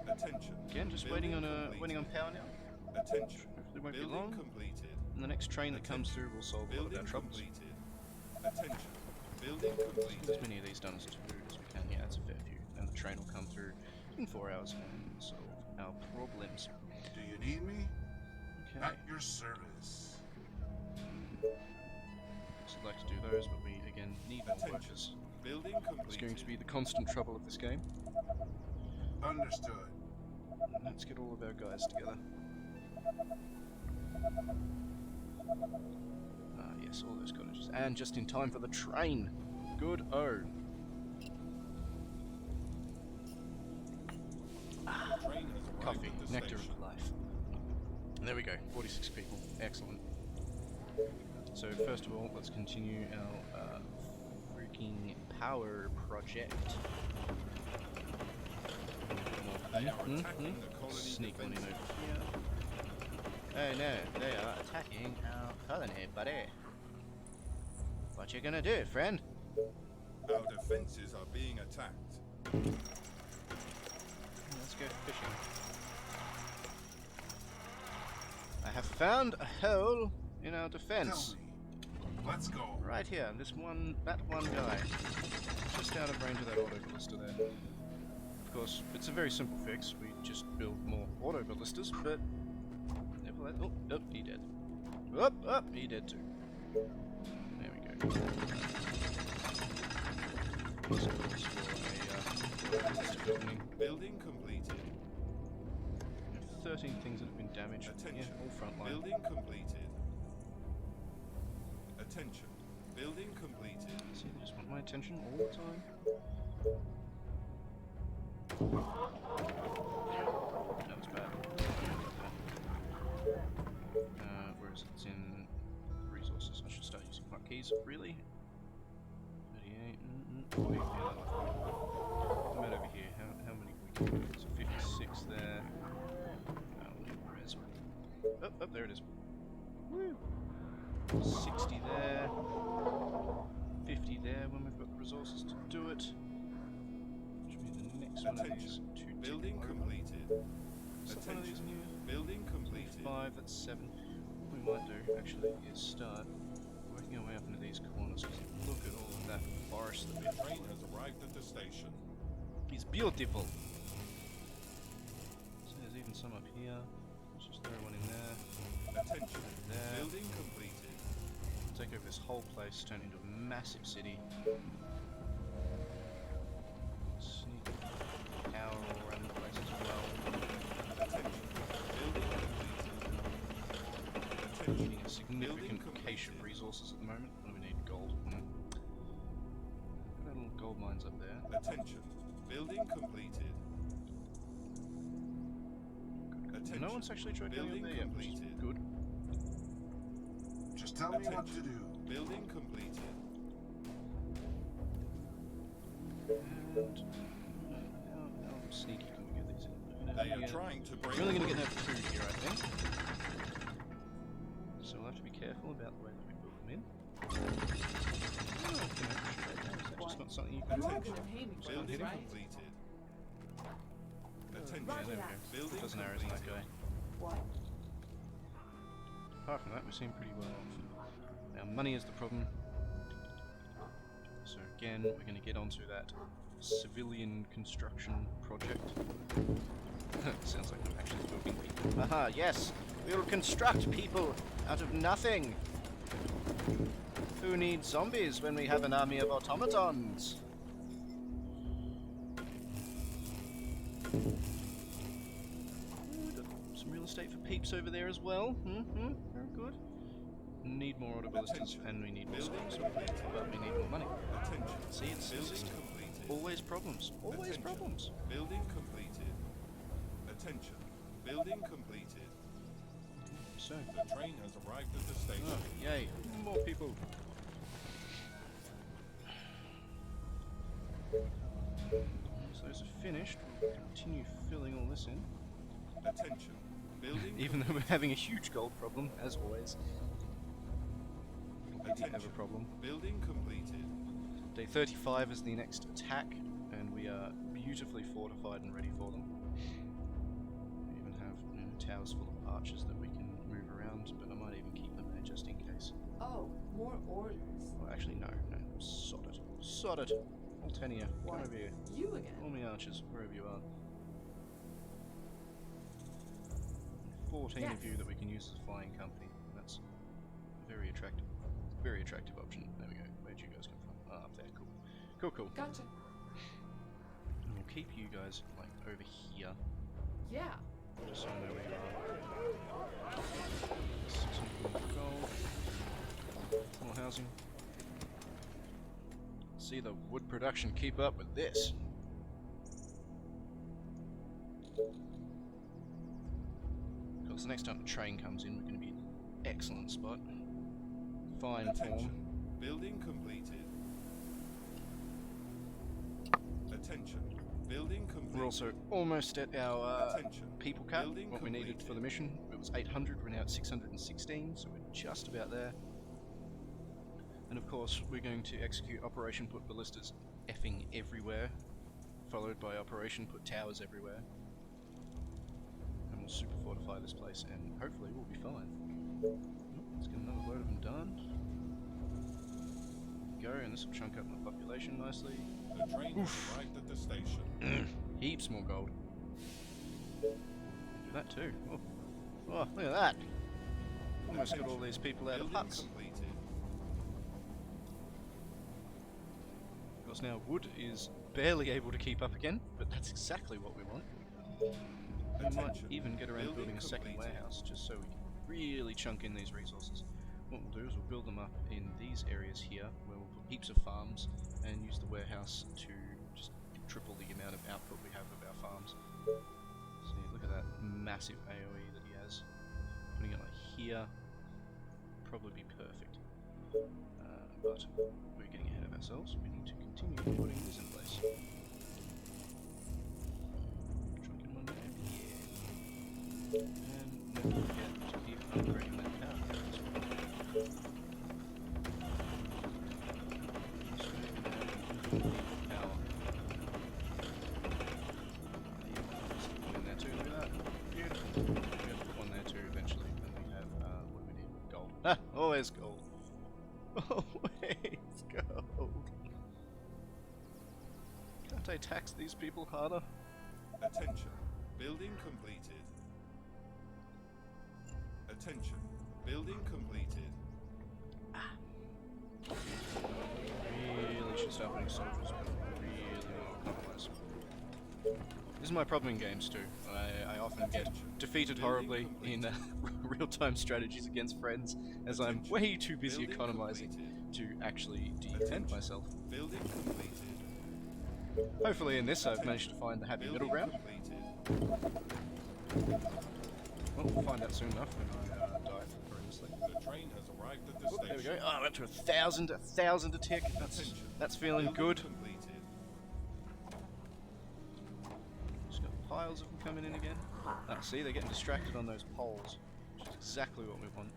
Attention. Again, just Building waiting on completed. power now. Attention. Hopefully won't be Building long. completed. And the next train that comes through will solve a lot of Building our troubles. completed. Attention. Building Get as completed. many of these done as we can. Yeah, that's a fair few. And the train will come through in 4 hours and solve our problems. Do you need me? Okay. At your service. So I'd like to do those, but we again need more Attention. workers. Building It's completed. going to be the constant trouble of this game. Understood. Let's get all of our guys together. Ah, yes, all those cottages. And just in time for the train. Good oh. The train has arrived Coffee, at the nectar station. of life. There we go, 46 people. Excellent. So first of all, let's continue our free freaking power project. They are attacking the colony Sneak one in defenses. over here. Oh no, they are attacking our colony, buddy. What you gonna do, friend? Our defenses are being attacked. Let's go fishing. I have found a hole in our defense. Tell me. Let's go. Right here, that one guy. Just out of range of that auto ballista there. Of course, it's a very simple fix. We just build more auto ballistas, but never let. Oh, he dead. Oh, he dead too. There we go. Building completed. 13 things that have been damaged. Attention. Yeah, all front line. Building completed. Attention. Building completed. See, they just want my attention all the time. That was bad. Where is it? It's in resources. I should start using hotkeys. Really? 38. 40. Yeah, I'm at over here. How many can we do? So 56 there. Where is it? Oh, there it is. Woo! 60 there. 50 there when we've got the resources to do it. Which will be the next one of these. Attention. Building completed. Is that one of these in here? Building completed. 5, that's 7. What we might do, actually, is start working our way up into these corners. Look at all of that forest that The train has arrived at the station. is beautiful. So there's even some up here. Let's just throw one in there. Attention. There. Building completed. Take over this whole place, turn it into a massive city. Sneak power all around the place as well. Attention. Building completed. Attention. Needing a significant Building cache of completed. resources at the moment. What do we need? Gold. Got little gold mines up there. Attention. Building completed. Attention. No one's actually tried going up Building there yet, which is completed. good. Just tell me what to do. Building completed. And how sneaky can we get these in? They are trying to break. We're only going to get down to 2 here, I think. So we'll have to be careful about the way that we build them in. Oh, is that just not something you can You are do? gonna pay me for Building this, right? completed. Attention. Yeah, there we go. Building Dozen arrows in that guy. What? Apart from that, we seem pretty well off. Now, money is the problem. So again, we're going to get onto that civilian construction project. Sounds like I'm actually building people. Aha, yes! We'll construct people out of nothing! Who needs zombies when we have an army of automatons? Some real estate for peeps over there as well. Very good. Need more auto ballistas and we need more Building space. completed. But we need more money. Attention. See, it's Building just completed. always problems. Always Attention. problems. Building completed. Attention. Building completed. So, The train has arrived at the station. oh, yay, more people. Once those are finished, we'll continue filling all this in. Attention. Building. Even though we're having a huge gold problem, as always. We do have a Attention. problem. Building completed. Day 35 is the next attack, and we are beautifully fortified and ready for them. We even have towers full of archers that we can move around, but I might even keep them there just in case. Oh, more orders. Well, actually, no. Sod it. Sod it. All 10 of you. Come What? over here. You again? All me archers, wherever you are. 14 of Yes. you that we can use as a flying company. That's very attractive. Very attractive option. There we go. Where'd you guys come from? Ah, up there. Cool. Cool, cool. Gotcha. And we'll keep you guys, like, over here. Yeah. Just so I know where you are. 600 gold. More housing. See the wood production keep up with this. Because the next time the train comes in, we're going to be in an excellent spot. Fine form. Attention. Building completed. Attention. Building complete. We're also almost at our Attention. people cap, Building what we needed for the mission. It was 800, we're now at 616, so we're just about there. And of course, we're going to execute Operation Put Ballistas effing everywhere, followed by Operation Put Towers everywhere. And we'll super fortify this place, and hopefully we'll be fine. Let's get another load of them done. Go, and this will chunk up my population nicely. The train has arrived at the station. Heaps more gold. Do that too. Oh, oh, look at that! Almost got all these people out of Building huts. completed. Of course, now wood is barely able to keep up again, but that's exactly what we want. We might Attention. even get around building Building a second completed. warehouse, just so we can really chunk in these resources. What we'll do is we'll build them up in these areas here, where we'll put heaps of farms, and use the warehouse to just triple the amount of output we have of our farms. See, look at that massive AoE that he has. Putting it like here, probably be perfect. But we're getting ahead of ourselves. We need to continue putting this in place. Drunken one there? Yeah. And never forget to keep upgrading that power as well. So, power. One in there too, look at that. Beautiful. We're going to put one there too eventually, and we have, what do we need? Gold. Ah! Always gold. Always gold. Can't I tax these people harder? Attention. Building completed. Attention. Building completed. Really should start putting soldiers, but really not compromise. This is my problem in games too. I often get defeated horribly in real-time strategies against friends, as I'm way too busy Building economizing completed. to actually defend Attention. myself. Building completed. Hopefully in this I've managed to find the happy middle Building ground. completed. Well, we'll find out soon enough when I die horrendously. The train has arrived at the Oop, there we station. go. Oh, we're up to 1,000 a tick. That's feeling Building good. completed. Just got piles of them coming in again. Ah, see, they're getting distracted on those poles, which is exactly what we want.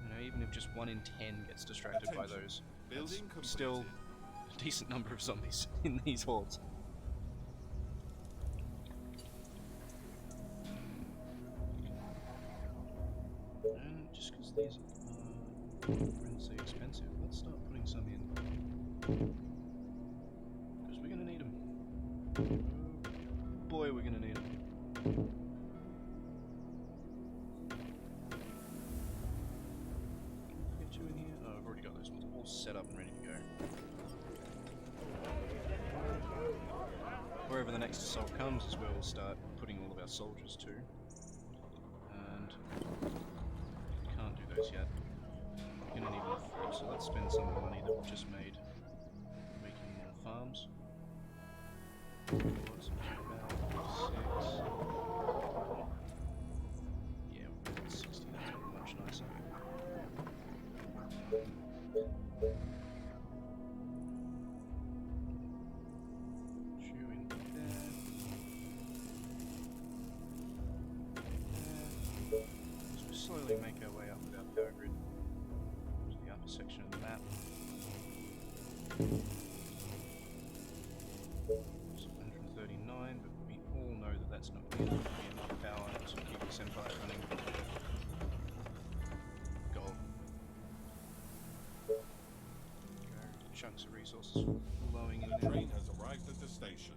You know, even if just 1 in 10 gets distracted by Attention. those, Building that's completed. still a decent number of zombies in these hordes. And just because these are horrendously expensive, let's start putting some in. Because we're going to need them. Boy, we're going to need them. Get you in here. Oh, I've already got those ones all set up and ready to go. Wherever the next assault comes is where we'll start putting all of our soldiers to. And can't do those yet. We're going to need more food, so let's spend some of the money that we've just made making more farms. What's about 6? Yeah, we're at 60, that's much nicer. Chew in there. As we slowly make our way up with our power grid to the upper section of the map. It's 139, but we all know that that's not going to be enough power to keep this empire running. Gold. Go. Chunks of resources flowing in The there. train has arrived at the station.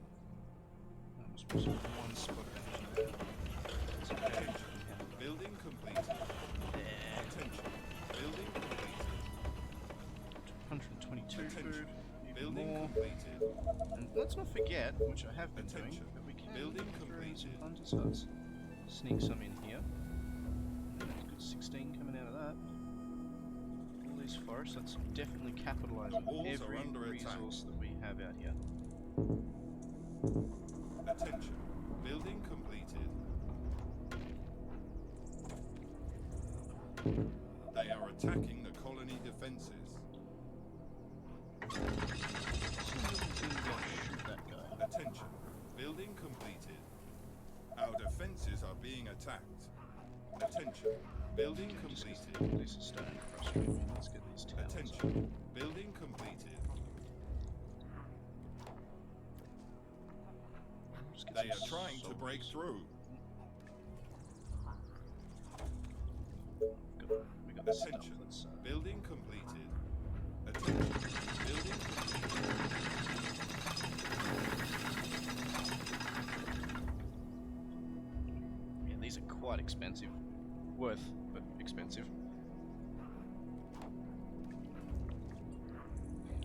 That was just one spot of energy there. That's okay. Attention. Building completed. Attention. Building completed. 122 Attention. food, even Building more. completed. And let's not forget, which I have been doing, Attention. that we can Building throw in some completed. hunters' huts. Sneak some in here. And that's a good 16 coming out of that. All these forests, let's definitely capitalise The on walls are every under attack. resource that we have out here. Attention. Building completed. They are attacking the colony defences. Some Building completed. Our defenses are being attacked. Attention. Building completed. This is starting to frustrate me. Let's get these towers up. Attention. Building completed. Just get They some are trying to break soldiers. through. We got this stuff. Attention. Let's, Building completed. Attention. Building completed. yeah, these are quite expensive. Worth, but expensive.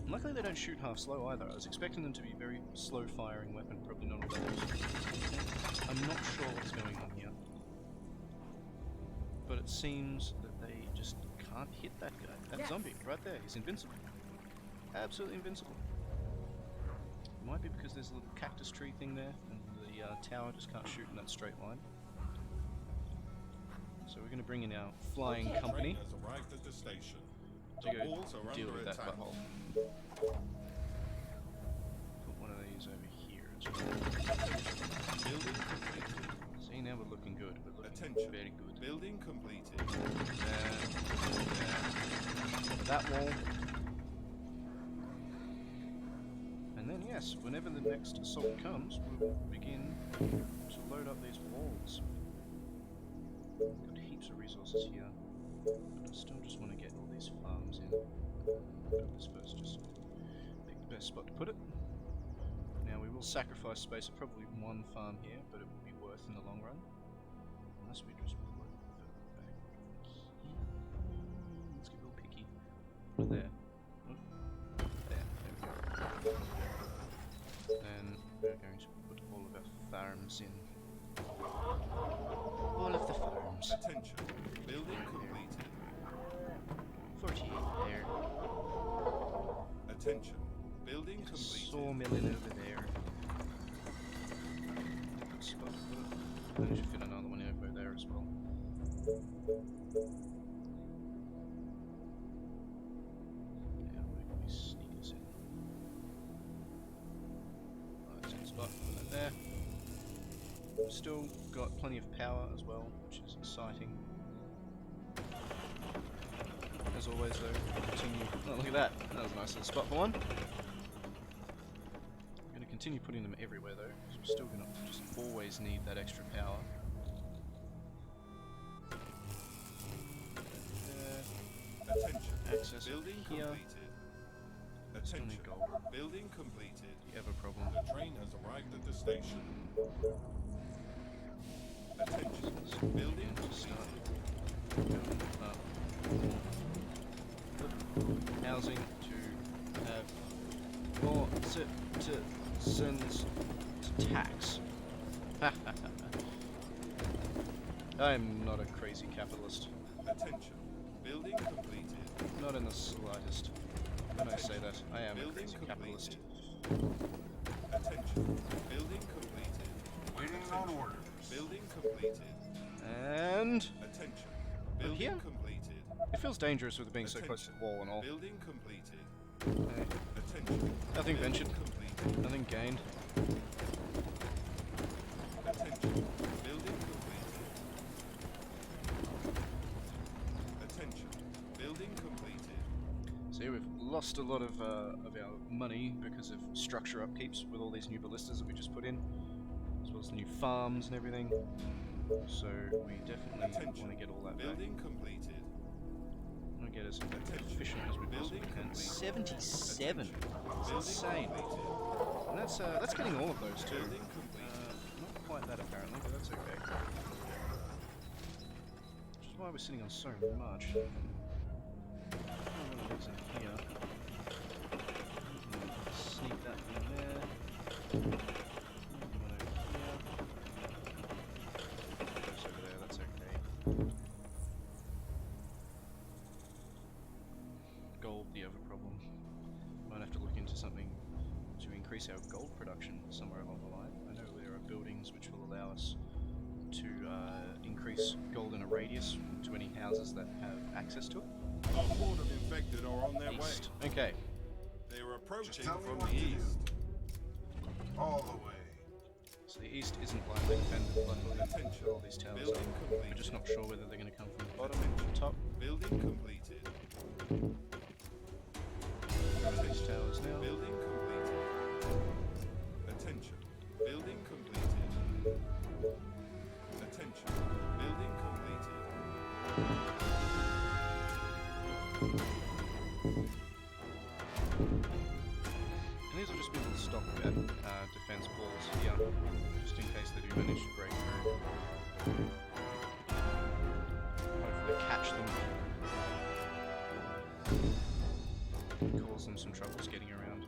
Luckily they don't shoot half slow either. I was expecting them to be very slow firing weapon, probably not all those. I'm not sure what's going on here. But it seems that they just can't hit that guy. That Yes. zombie, right there, he's invincible. Absolutely invincible. It might be because there's a little cactus tree thing there, and the tower just can't shoot in that straight line. So we're going to bring in our flying Okay. company Train has arrived at the station. to The walls go are deal under with that attack. butthole. Put one of these over here as well. Building completed. See, now we're looking good. We're looking Attention. very good. Building completed. There. That wall. And then, yes, whenever the next assault comes, we will begin to load up these walls. Got heaps of resources here, but I still just want to get all these farms in. Build this first, just pick the best spot to put it. Now, we will sacrifice space at probably one farm here, but it will be worth in the long run. Unless we just put it further back here. Let's get real picky. Put it there. Oh, there. There we go. Then we're going to put all of our farms in. All of the farms. Attention. Building completed. 48 there. Attention. Building Get a completed. sawmill in over there. Good spot to put it. And we should fit another one over there as well. Yeah, where can we sneak us in? Oh, that's a good spot. Put that there. We've still got plenty of power as well, which is exciting. As always though, continue... Oh, look at that! That was a nice little spot for one. I'm going to continue putting them everywhere though, because we're still going to just always need that extra power. Attention. Access Building here. completed. Still need Attention. gold. Building completed. You have a problem. The train has arrived at the station. Attention. Building completed. Housing to have more citizens to tax. I'm not a crazy capitalist. Attention. Building completed. Not in the slightest. When I say that, I am a Building crazy capitalist. completed. Attention. Building completed. Waiting on orders. Building completed. And Attention. here? Building completed. it feels dangerous with it being so close to the wall and all. Building completed. Okay. Attention. Nothing Building ventured. completed. Nothing gained. Attention. Building completed. Attention. Building completed. See, we've lost a lot of our money because of structure upkeeps with all these new ballistas that we just put in, as well as the new farms and everything. So we definitely Attention. want to get all that back. Building completed. Want to get as Attention. efficient as we possibly Building can. complete. 77. It's Building insane. completed. And that's getting all of those too. Building completed. Not quite that apparently, but that's okay. Which is why we're sitting on so much. One of these in here. Sneak that in there. One over here. Goes over there, that's okay. Gold, the other problem. Might have to look into something to increase our gold production somewhere along the line. I know there are buildings which will allow us to increase gold in a radius to any houses that have access to it. A horde of infected are on their East. way. Okay. They are Just approaching tell me from what the to do. east. All the way. So the east isn't lightly defended, luckily. Attention. All these towers Building are. completed. We're just not sure whether they're going to come from the bottom or the top. Building completed. These towers now. Building completed. Attention. Building completed. Attention. Building completed. And these will just be little stock defense walls here, just in case they do manage to break through. Hopefully catch them. Cause them some troubles getting around.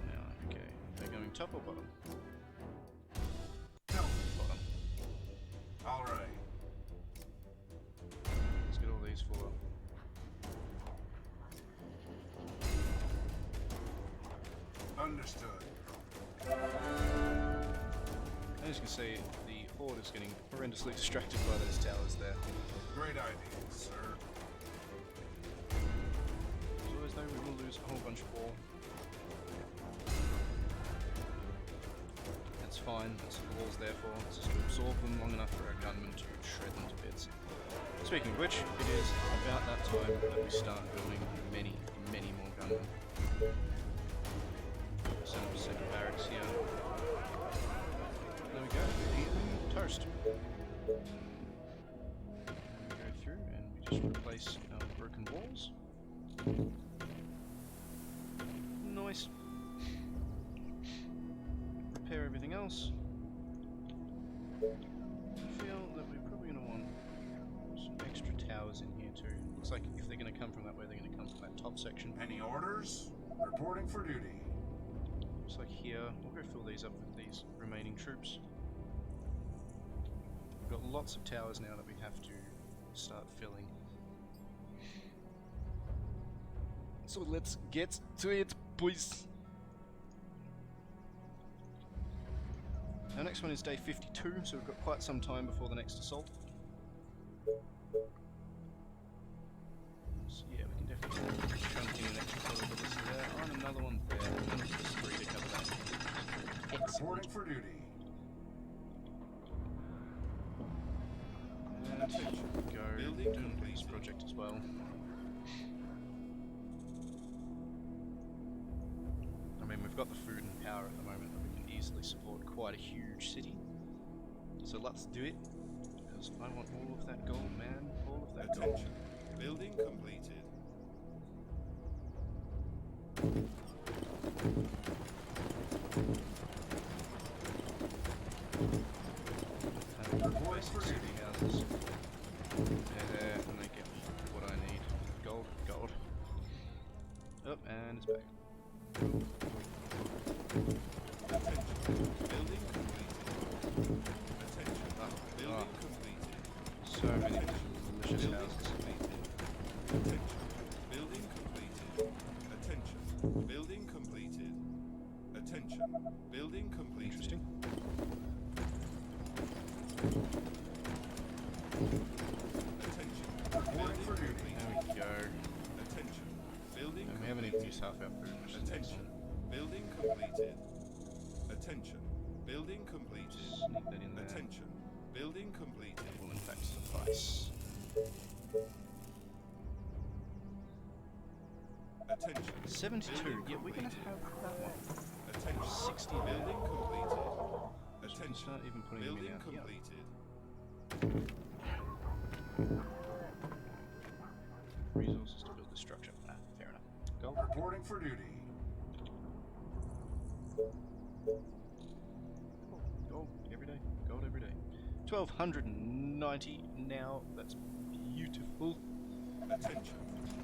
Now, okay, they're going top or bottom? No. Bottom. Alright. Let's get all these for. Understood. As you can see, the horde is getting horrendously distracted by those towers there. Great idea, sir. As always though, we will lose a whole bunch of wall. That's fine, that's what the wall's there for. It's just to absorb them long enough for our gunmen to shred them to bits. Speaking of which, it is about that time that we start building many, many more gunmen. Set up a second barracks here. There we go, toast. And we go through and we just replace our broken walls. Nice. Repair everything else. I feel that we're probably going to want some extra towers in here too. Looks like if they're going to come from that way, they're going to come from that top section. Any orders? Reporting for duty. Looks like here, we'll go fill these up with these remaining troops. We've got lots of towers now that we have to start filling. So let's get to it, boys! Our next one is day 52, so we've got quite some time before the next assault. So yeah, we can definitely chunk in an extra probability there. Oh, and another one there. And then just 3 to cover that. Reporting for duty. And go doing this project as well. I mean, we've got the food and power at the moment that we can easily support quite a huge city. So let's do it, because I want all of that gold, man. All of that gold. Attention. Building completed. Basic city houses. They're there, and they get what I need. Gold, gold. Oh, and it's back. Attention. Building completed. Attention. Building completed. So many delicious Building houses. completed. Attention. Building completed. Attention. Building completed. Attention. Building completed. Interesting. Attention. Reporting for Building duty. There we go. Attention. Building And we haven't even used half our food, which is Attention. excellent. Building completed. Attention. Building completed. Sneak that in there. Attention. Building completed. Will in fact suffice. Attention. 72. Yeah, we're gonna have that one. Attention. 60 Building completed. We can Attention. start even putting them in Building out here. completed. Resources to build the structure. Ah, fair enough. Gold. Reporting for duty. Gold every day. Gold every day. 1290 now. That's beautiful. Attention.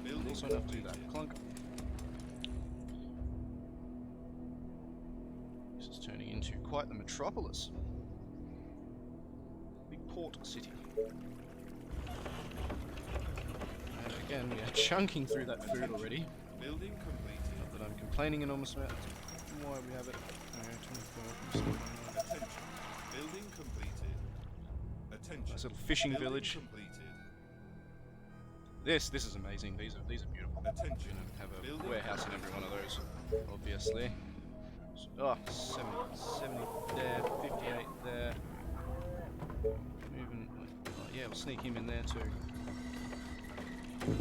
Building Also enough to do that. completed. Clunk. This is turning into quite the metropolis. Big port city. And again, we are chunking through that food already. Building completed. Not that I'm complaining enormous amount. That's why we have it. 24. Attention. Building completed. Attention. Nice little fishing Building village. completed. This is amazing. These are beautiful. Attention. Gonna have a Building warehouse in every one of those, obviously. Oh, 70 there, 58 there. Moving. Oh, yeah, we'll sneak him in there too. Yeah.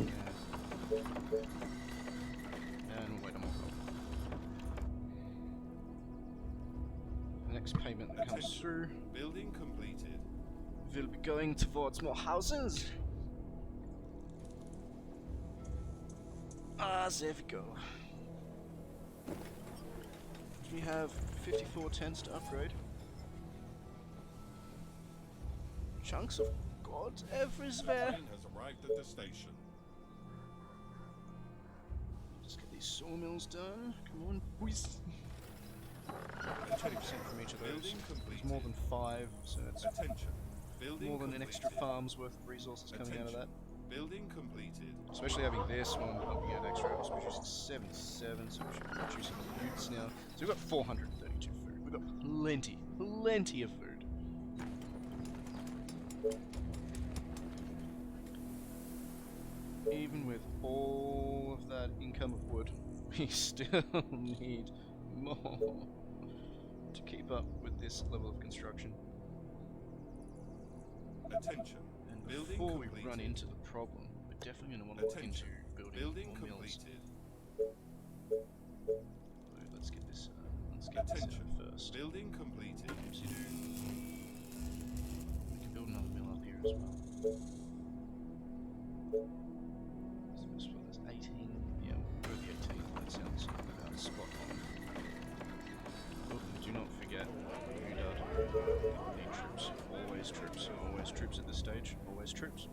And we'll wait a more gold. The next payment that comes through Building completed. will be going towards more houses. Ah, there we go. We have 54 tents to upgrade. Chunks of gold The everywhere. train has arrived at the station. Just get these sawmills done. Come on, boys. 20% from each of those. Building There's completed. more than 5, so it's Attention. Building more than an extra completed. farm's worth of resources coming out of that. Building completed. Especially having this one pumping out extra, it's producing 77, so we should be producing utes now. So we've got 432 food. We've got plenty of food. Even with all of that income of wood, we still need more to keep up with this level of construction. Attention. And Building before we completed. run into the problem, we're definitely going to want to look into Attention. building Building more mills. completed. Let's get this out Attention. first. Building completed. Oopsie-doo. We can build another mill up here as well. So there's 18. Yeah, we'll go with the 18. That sounds about spot on. Oh, do not forget, you dud. Need troops. Always troops. Always troops at this stage. Always troops.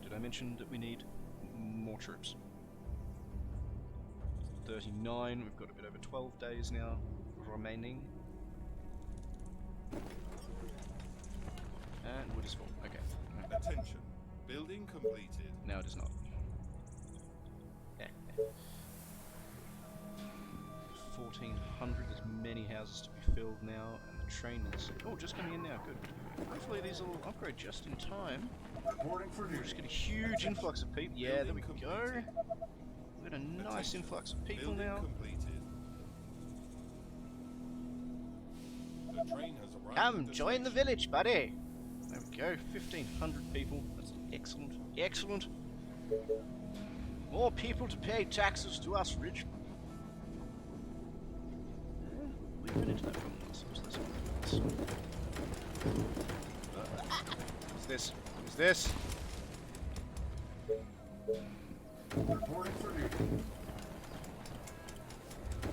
Did I mention that we need more troops? 39. We've got a bit over 12 days now remaining. And wood is full. Okay. Attention. Building completed. No, it is not. 1,400. There's many houses to be filled now, and the train is just coming in now. Good. Hopefully these will upgrade just in time. Reporting for We'll just duty. get a huge influx of people. Yeah, there we Building go. completed. We've got a nice Attention. influx of people Building now. completed. The train has arrived. Come, at the join the station. village, buddy. There we go. 1,500 people. That's excellent. Excellent. More people to pay taxes to us, rich. We went into that problem once. What's this one? What's this? What's this? Reporting for duty.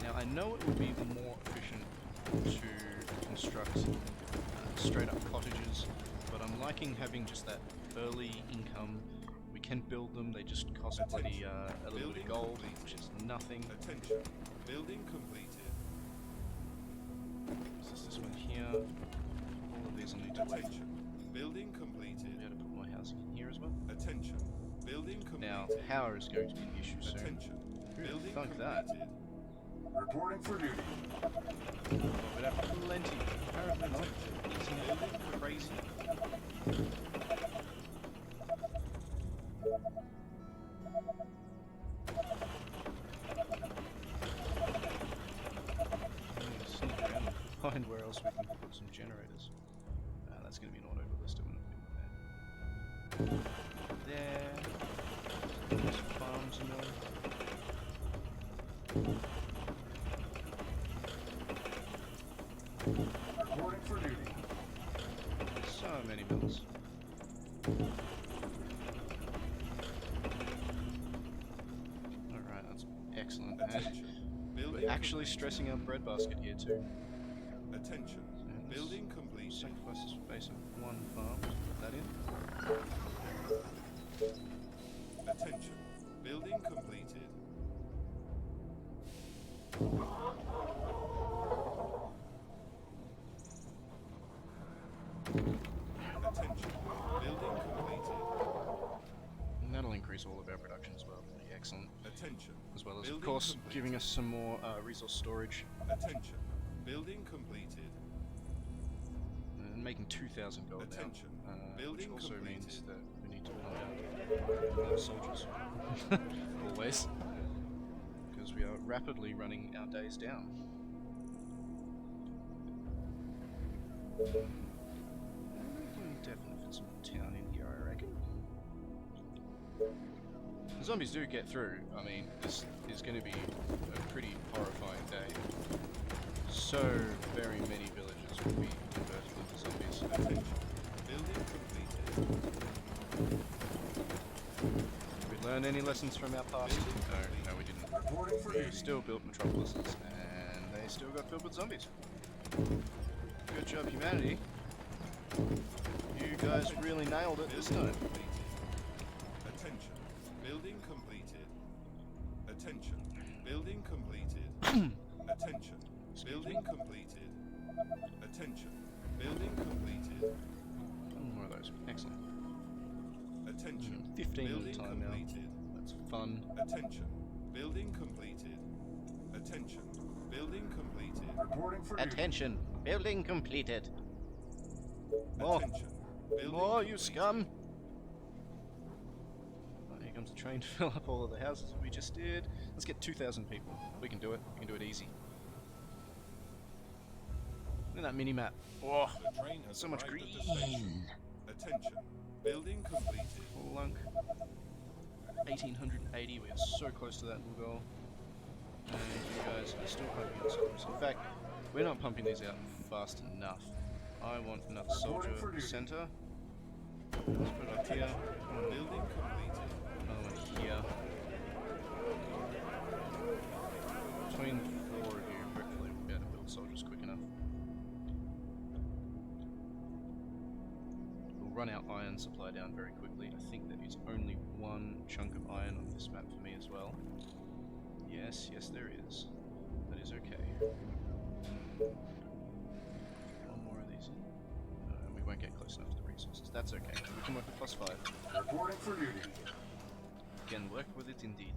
Now, I know it would be more efficient to construct straight up cottages, but I'm liking having just that early income. We can build them, they just cost bloody a little bit of gold, which is nothing. Attention. Building completed. This one here. All of these will need to wait. Attention. Building Be completed. able to put more housing in here as well. Attention. Building completed. Now, power is going to be an issue soon. Attention. Building Fuck that. completed. Reporting for duty. But we'd have plenty. Apparently not. Isn't it crazy? Sneak around and find where else we can put some generators. That's going to be an auto ballista when we there. There's farms and all. Reporting for duty. So many mills. Alright, that's excellent. Attention. Building We're actually completed. stressing our breadbasket here too. Attention. And Building completed. Sacrifice the space of one farm. Put that in. Attention. Building completed. Attention. Building completed. And that'll increase all of our production as well. Pretty excellent. Attention. As well as, of Building course, completed. giving us some more resource storage. Attention. Building completed. And making 2,000 gold Attention. now. Which Building also completed. means that we need to pump out more soldiers. Always. Because we are rapidly running our days down. Definitely fit some town in here, I reckon. The zombies do get through. I mean, this is going to be a pretty horrifying day. So very many villages will be converted into zombies. Attention. Building completed. Did we learn any lessons from our past? No, we didn't. Reporting for We duty. still built metropolises, and they still got filled with zombies. Good job, humanity. You guys really nailed it this time. Attention. Building completed. Attention. Building completed. Attention. Building completed. Attention. Building completed. More of those. Excellent. Attention. 15 Building at a time now. completed. That's fun. Attention. Building completed. Attention. Building completed. Reporting for duty. Attention! Building completed. More! Attention. Building More, you completed. scum! Oh, here comes the train to fill up all of the houses that we just did. Let's get 2,000 people. We can do it. We can do it easy. Look at that mini map. Oh, The train has so much arrived green. at the station. Attention. Building completed. Lunk. 1880. We are so close to that little goal. And you guys are still pumping out soldiers. In fact, we're not pumping these out fast enough. I want another soldier center. Let's put it up here. Building completed. Another one here. Between the 4 of you, hopefully we'll be able to build soldiers quick enough. We'll run our iron supply down very quickly. I think that is only one chunk of iron on this map for me as well. Yes, yes there is. That is okay. One more of these in. We won't get close enough to the resources. That's okay. We can work with +5. Reporting for duty. Can work with it indeed.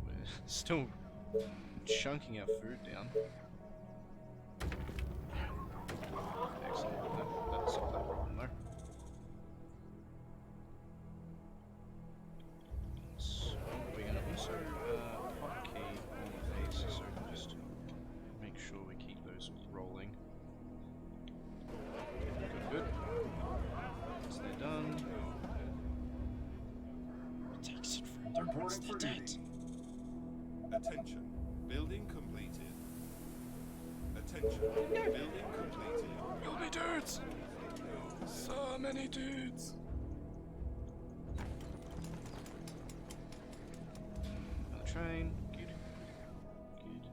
We're still chunking our food down. Excellent. That'll solve that problem though. So we're going to also hotkey all of these so we can just make sure we keep those rolling. Good, good. Once they're done, it takes it from the Reporting rest for of the duty. Attention. Building completed. Attention. Building completed. You'll be dudes! So many dudes! Another train. Good. Good.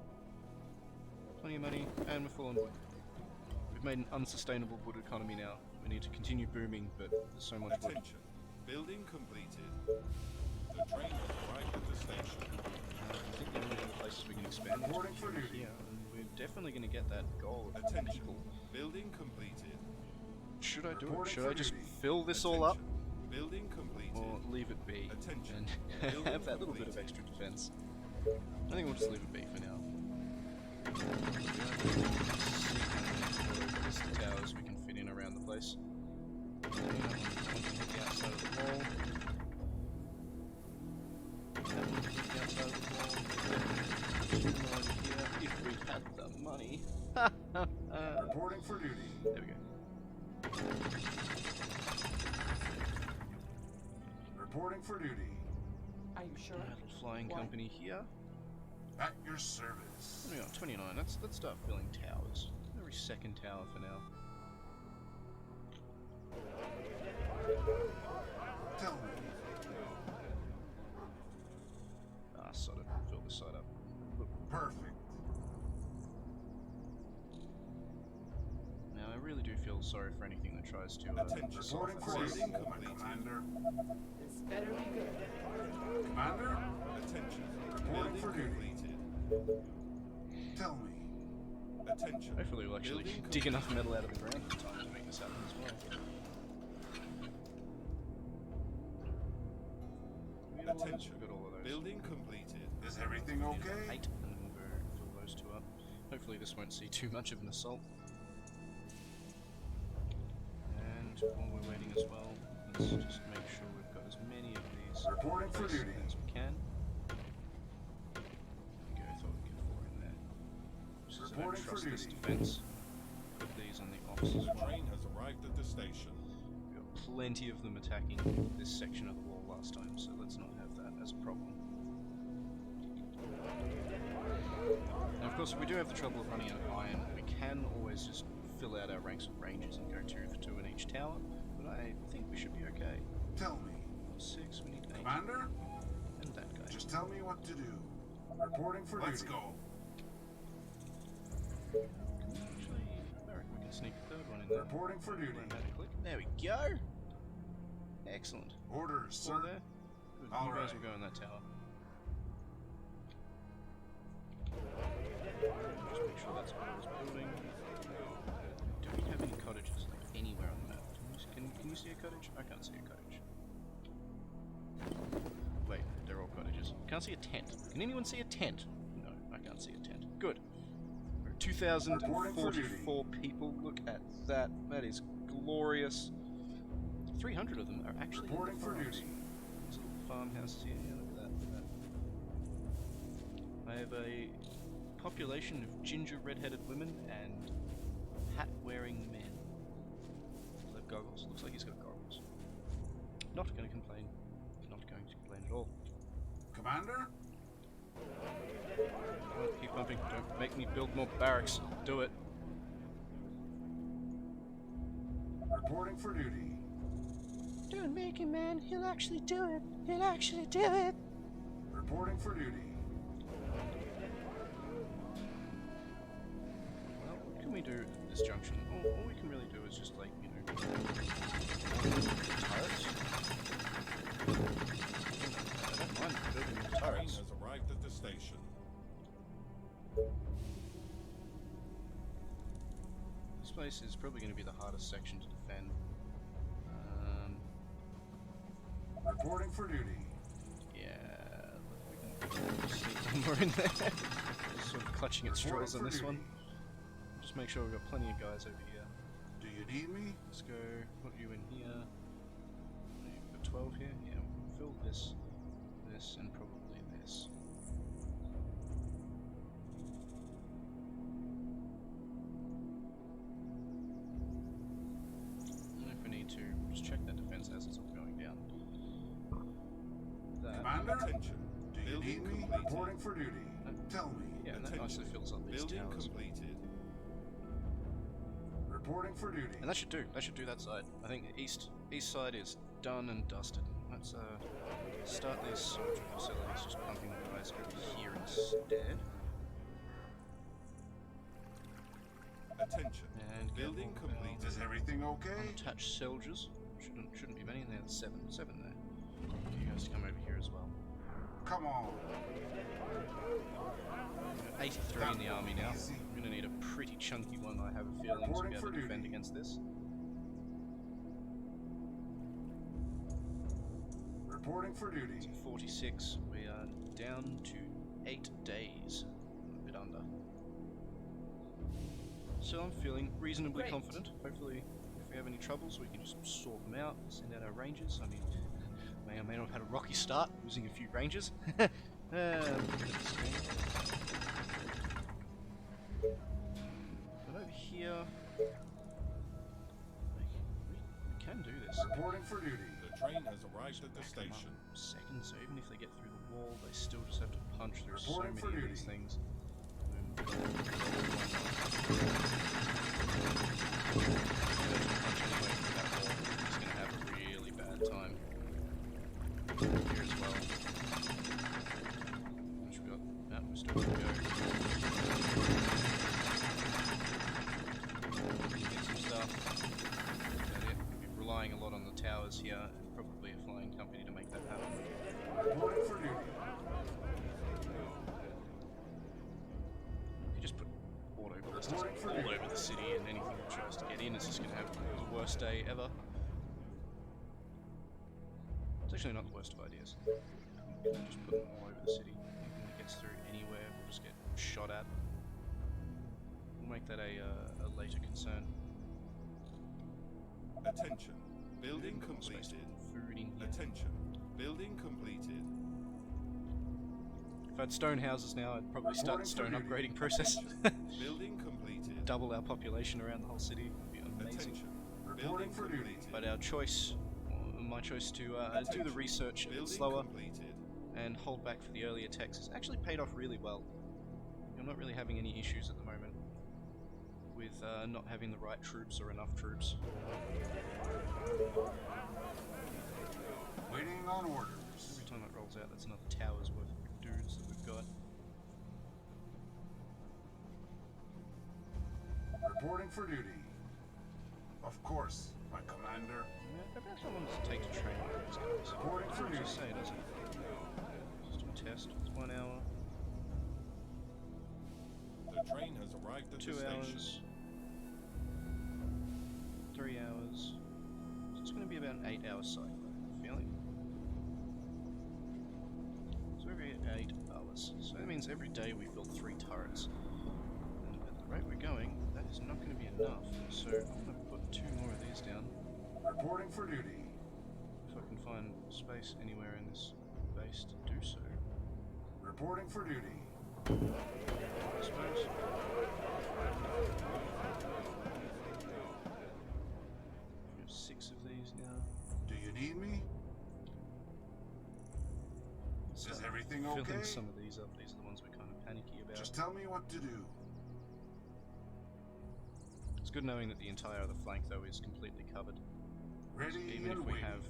Plenty of money, and we're full on wood. We've made an unsustainable wood economy now. We need to continue booming, but there's so much wood. Attention. Building completed. The train has arrived at the station. I think the only other places we can expand is Reporting for duty. here, and we're definitely going to get that goal of Attention. people. Building completed. Should I do it? Reporting Should for I just duty. fill this all up? Attention. Building completed. Or leave it be Attention. and Building have that little bit of completed. extra defense? I think we'll just leave it be for now. Just the towers we can fit in around the place. The outside of the wall. That one to the outside of the wall. Two more over here, if we had the money. Reporting for duty. There we go. Reporting for duty. Are you sure? Little flying Why? company here. At your service. What are we on? 29. Let's start building towers. Every second tower for now. Tell me. Sort of fill this side up. Perfect. Now I really do feel sorry for anything that tries to Attention. Reporting for Building duty. My completed. commander. This better be good. Commander. Attention. Reporting Building for duty. completed. Tell me. Attention. Hopefully we'll actually Building dig enough metal out of the ground in time to make this happen as well. We got all those? Attention. We got all of those. Building completed. Is everything We need okay? about 8, and then we'll go fill those 2 up. Hopefully this won't see too much of an assault. And while we're waiting as well, let's just make sure we've got as many of these Reporting for places duty. as we can. There we go, thought we'd get 4 in there. Just as I don't Reporting for trust this duty. defense. Put these officers as The well. train has arrived at the station. We got plenty of them attacking this section of the wall last time, so let's not have that as a problem. And of course, if we do have the trouble of running out of iron, we can always just fill out our ranks with rangers and go 2 for 2 in each tower, but I think we should be okay. Tell me, 6, we need 8, Commander? and that guy. Just tell me what to do. Reporting for Let's duty. go. Actually, I reckon we can sneak a third one in there. Reporting for duty. Automatically. There we go! Excellent. Orders, All sir. there? Good. All You guys right. will go in that tower. Just make sure that's what I was building. Do we have any cottages like anywhere on the map? Can you see a cottage? I can't see a cottage. Wait, they're all cottages. Can't see a tent. Can anyone see a tent? No, I can't see a tent. Good. We're at 2,044 people. Look at that. That is glorious. 300 of them are actually Reporting in the for farms. duty. These little farmhouses here. Yeah, look at that. Look at that. I have a population of ginger red-headed women and hat-wearing men. They have goggles. Looks like he's got goggles. Not going to complain. Not going to complain at all. Commander? Come on, keep pumping. Don't make me build more barracks. Do it. Reporting for duty. Don't make him, man. He'll actually do it. He'll actually do it. Reporting for duty. Well, what can we do at this junction? All we can really do is just, like, you know, turrets. I don't mind building The train turrets. has arrived at the station. This place is probably going to be the hardest section to defend. Reporting for duty. Yeah, we can sneak one more in there. Just sort of clutching at straws on this one. Just make sure we've got plenty of guys over here. Do you need me? Let's go put you in here. You've got 12 here? Yeah, we can fill this, this, and probably this. And if we need to, just check that defense as it's all going down. That. Commander? Attention. Do you Building need me? completed. Reporting for duty. Tell me. Yeah, and that nicely Attention. fills up these Building towers. completed. Reporting for duty. And that should do that side. I think the east side is done and dusted. Let's start these soldier facilities, just pumping the guys over here instead. Attention. And Building get all our completed. Is everything okay? unattached soldiers. Shouldn't be many. There's seven there. Get you guys to come over here as well. Come on. We've got 83 in the army now. Easy. We're gonna need a pretty chunky one, I have a feeling, to Reporting be able for to defend duty. against this. Reporting for duty. 46. We are down to 8 days. A bit under. So I'm feeling reasonably Great. confident. Hopefully, if we have any troubles, we can just sort them out, send out our rangers. I mean, may or may not have had a rocky start, losing a few rangers. But over here, we can do this. Reporting for duty. The train has arrived at the Back them up station. Second, so even if they get through the wall, they still just have to punch through so Reporting many for of these duty. things. He's gonna have a really bad time. Here as well. Which we got? No, we're still good to go. Get some stuff. That's it. We'll be relying a lot on the towers here, and probably a flying company to make that happen. Reporting for duty. You just put auto ballistas Reporting for all duty. over the city, and anything that tries to get in is just going to have the worst day ever. It's actually not the worst of ideas. Just put them all over the city. Anything that gets through anywhere will just get shot at. We'll make that a later concern. Attention. Building Got more space to completed. put food in here. Attention. Building completed. If I had stone houses now, I'd probably start the stone upgrading process. Building completed. Double our population around the whole city. It would be amazing. Attention. Reporting Building for duty. completed. But our choice, or my choice to do the Attention. research a bit Building slower completed. and hold back for the early attacks has actually paid off really well. You're not really having any issues at the moment with not having the right troops or enough troops. Waiting on orders. Every time it rolls out, that's another tower's worth of dudes that we've got. Reporting for duty. Of course, my commander. Maybe that's how long does it take to train one of these guys? Reporting for Doesn't duty. just say, does it? Just do a test. It's 1 hour, The train has arrived at 2 the station. hours, 3 hours. So it's going to be about an 8-hour cycle, I'm feeling. So every 8 hours. So that means every day we build 3 turrets. And at the rate we're going, that is not going to be enough. So I'm going to put 2 more of these down. Reporting for duty. If I can find space anywhere in this base to do so. Reporting for duty. I suppose. We have 6 of these now. Do you need me? So Is everything filling okay? some of these up. These are the ones we're kind of panicky about. Just tell me what to do. It's good knowing that the entire other flank, though, is completely covered. Ready Even if and we waiting. have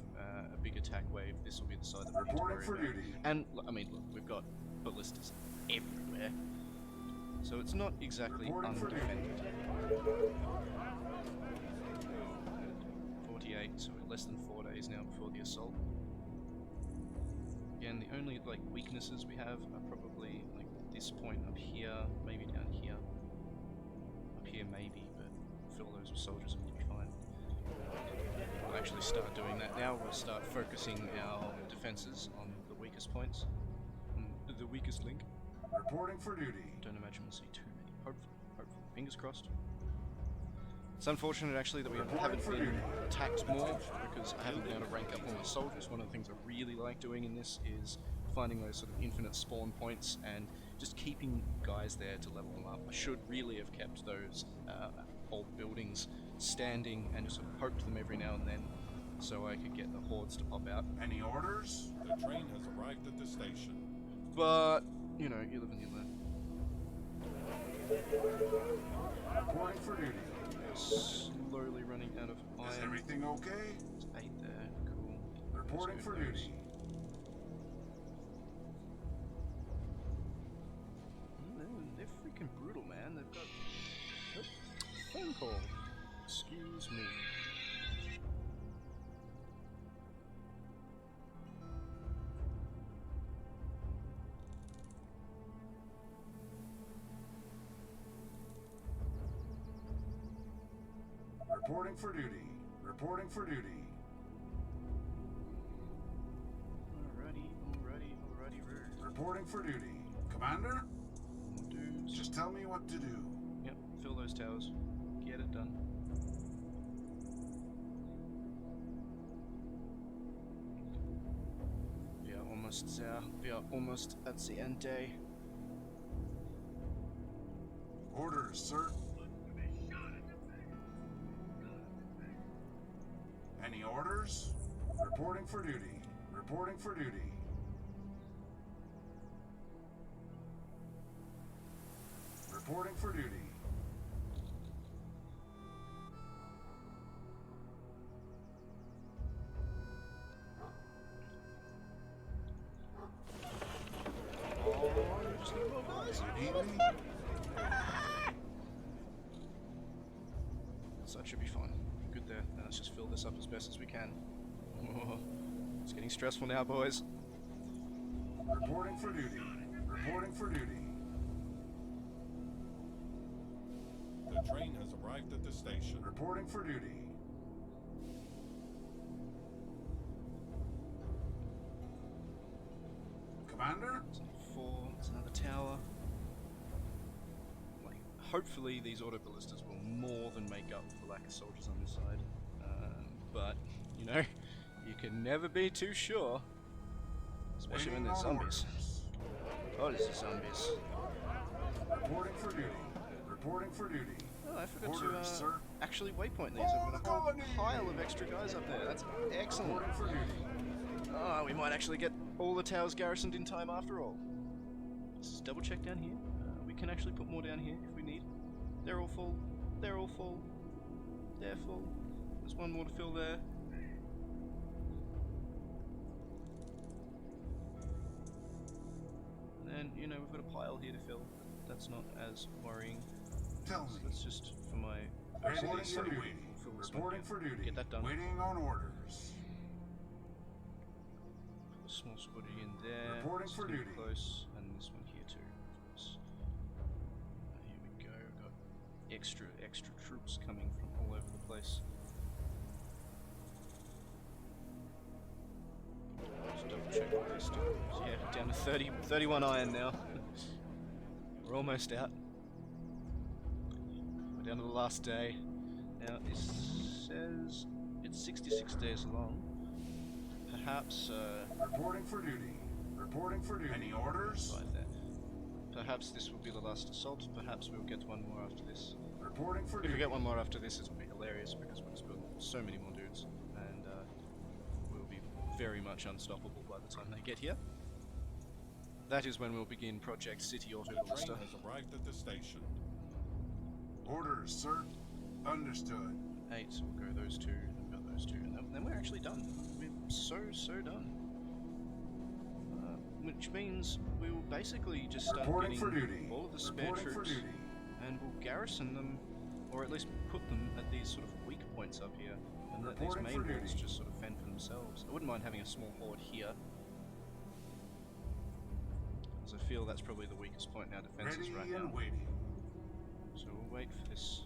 a big attack wave, this will be the side that we need to Reporting worry for about. duty. And I mean, look, we've got ballistas everywhere, so it's not exactly Reporting for duty. undefended. 48, so we're less than 4 days now before the assault. Again, the only like weaknesses we have are probably like this point up here, maybe down here, up here maybe, but fill those with soldiers and we'll be fine. We'll actually start doing that now. We'll start focusing our defenses on the weakest points, on the weakest link. Reporting for duty. Don't imagine we'll see too many. Hopefully, fingers crossed. It's unfortunate actually that we haven't been attacked more because I haven't been able to rank up all my soldiers. One of the things I really like doing in this is finding those sort of infinite spawn points and just keeping guys there to level them up. I should really have kept those old buildings standing and just sort of poked them every now and then so I could get the hordes to pop out. Any orders? The train has arrived at the station. But, you know, you live and you learn. Reporting for duty. Slowly running out of Is iron. everything okay? It's 8 there, cool. Reporting Let's for go those. duty. They're freaking brutal, man. They've got... Oh, phone call. Excuse me. Reporting for duty. Reporting for duty. Alrighty, rude. Reporting for duty. Commander? More dudes. Just tell me what to do. Yep, fill those towers. Get it done. We are almost at the end day. Orders, sir. Any orders? Reporting for duty. Reporting for duty. Reporting for duty. Just need more guys. You need me? So that should be fine. Good there. Now let's just fill this up as best as we can. It's getting stressful now, boys. Reporting for duty. Reporting for duty. The train has arrived at the station. Reporting for duty. Commander? It's another 4. It's another tower. Like, hopefully these auto ballistas will more than make up for lack of soldiers on this side. But, you know, you can never be too sure. Especially when there's zombies. Oh, there's zombies. Reporting for duty. Reporting for duty. Oh, I forgot Orders, to sir. actually waypoint these. I've got a whole pile of extra guys up there. That's excellent. Reporting for duty. Ah, we might actually get all the towers garrisoned in time after all. Let's just double check down here. We can actually put more down here if we need. They're all full. They're all full. They're full. There's one more to fill there. And, you know, we've got a pile here to fill. That's not as worrying. Tell So me. that's just for my Reporting OCD, so for duty. we'll fill this one Reporting here. for duty. Get that done. Waiting on orders. Put a small squadron in there. Reporting This for is getting duty. Close, and this one here too, of course. Here we go. Got extra troops coming from all over the place. Just double check what they're still. Yeah, down to 31 iron now. We're almost out. We're down to the last day. Now it says it's 66 days long. Perhaps Reporting for duty. Reporting for duty. Any orders? right there. Perhaps this will be the last assault. Perhaps we'll get one more after this. Reporting for If duty. we get one more after this, it'll be hilarious because we'll just build so many more dudes, and we'll be very much unstoppable by the time they get here. That is when we'll begin Project City Auto The Ballista. train has arrived at the station. Orders, sir. Understood. 8, so we'll go those two, and we'll go those two, and then we're actually done. We're so done. Which means we will basically just start Reporting getting for duty. all of the spare Reporting for troops, duty. and we'll garrison them, or at least put them at these sort of weak points up here, and let these Reporting main for walls duty. just sort of fend for themselves. I wouldn't mind having a small horde here, as I feel that's probably the weakest point in our defenses Ready right and now. waiting. So we'll wait for this.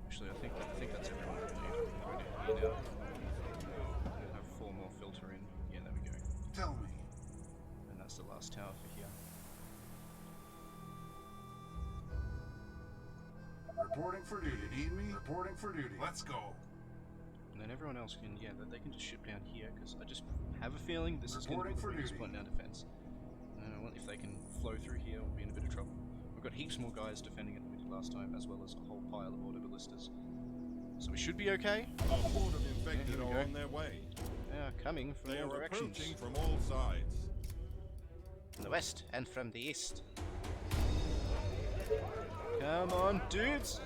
Actually, I think that's everyone we need. Ready here now. We'll have 4 more filter in. Yeah, there we go. Tell me. And that's the last tower for here. Reporting for duty. Need me? Reporting for duty. Let's go. And then everyone else can, yeah, they can just ship down here, because I just have a feeling this is going to be Reporting the for weakest duty. point in our defense. Well, if they can flow through here, we'll be in a bit of trouble. We've got heaps more guys defending it than we did last time, as well as a whole pile of auto ballistas. So we should be okay. A horde of infected here we are go. on their way. They are coming from They all are directions. approaching from all sides. From the west and from the east. Come on, dudes!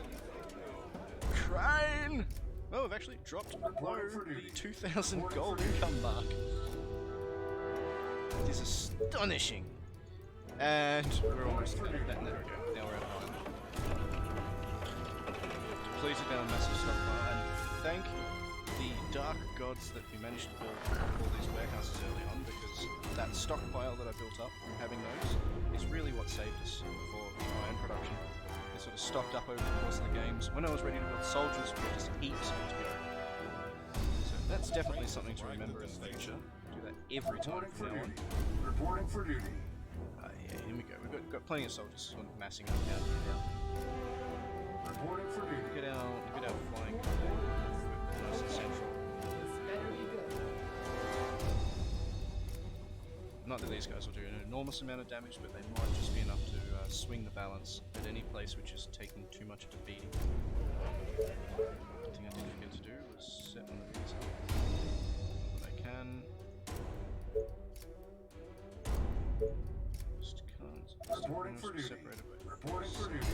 Crane! Oh, we've actually dropped below Reporting for the duty. 2,000 Reporting gold for duty. income mark. It is astonishing. And we're almost for there. duty. There we go. Now we're out of iron. Depleted down a massive stockpile, and thank the dark gods that we managed to build all these warehouses early on, because that stockpile that I built up from having those is really what saved us for iron production. It sort of stocked up over the course of the games. When I was ready to build soldiers, we had just heaps of it to go. So that's definitely something to remember in the future. Do that every time Reporting from for now on. duty. Reporting for duty. Yeah, here we go. We've got plenty of soldiers sort of massing up down here now. Reporting for duty. Look at our flying. Nice and central. This better be good. Not that these guys will do an enormous amount of damage, but they might just be enough to swing the balance at any place which is taking too much of a beating. One thing I did forget to do was set one of these up. But I can. Just can't. Reporting for duty. Separated by Reporting for duty.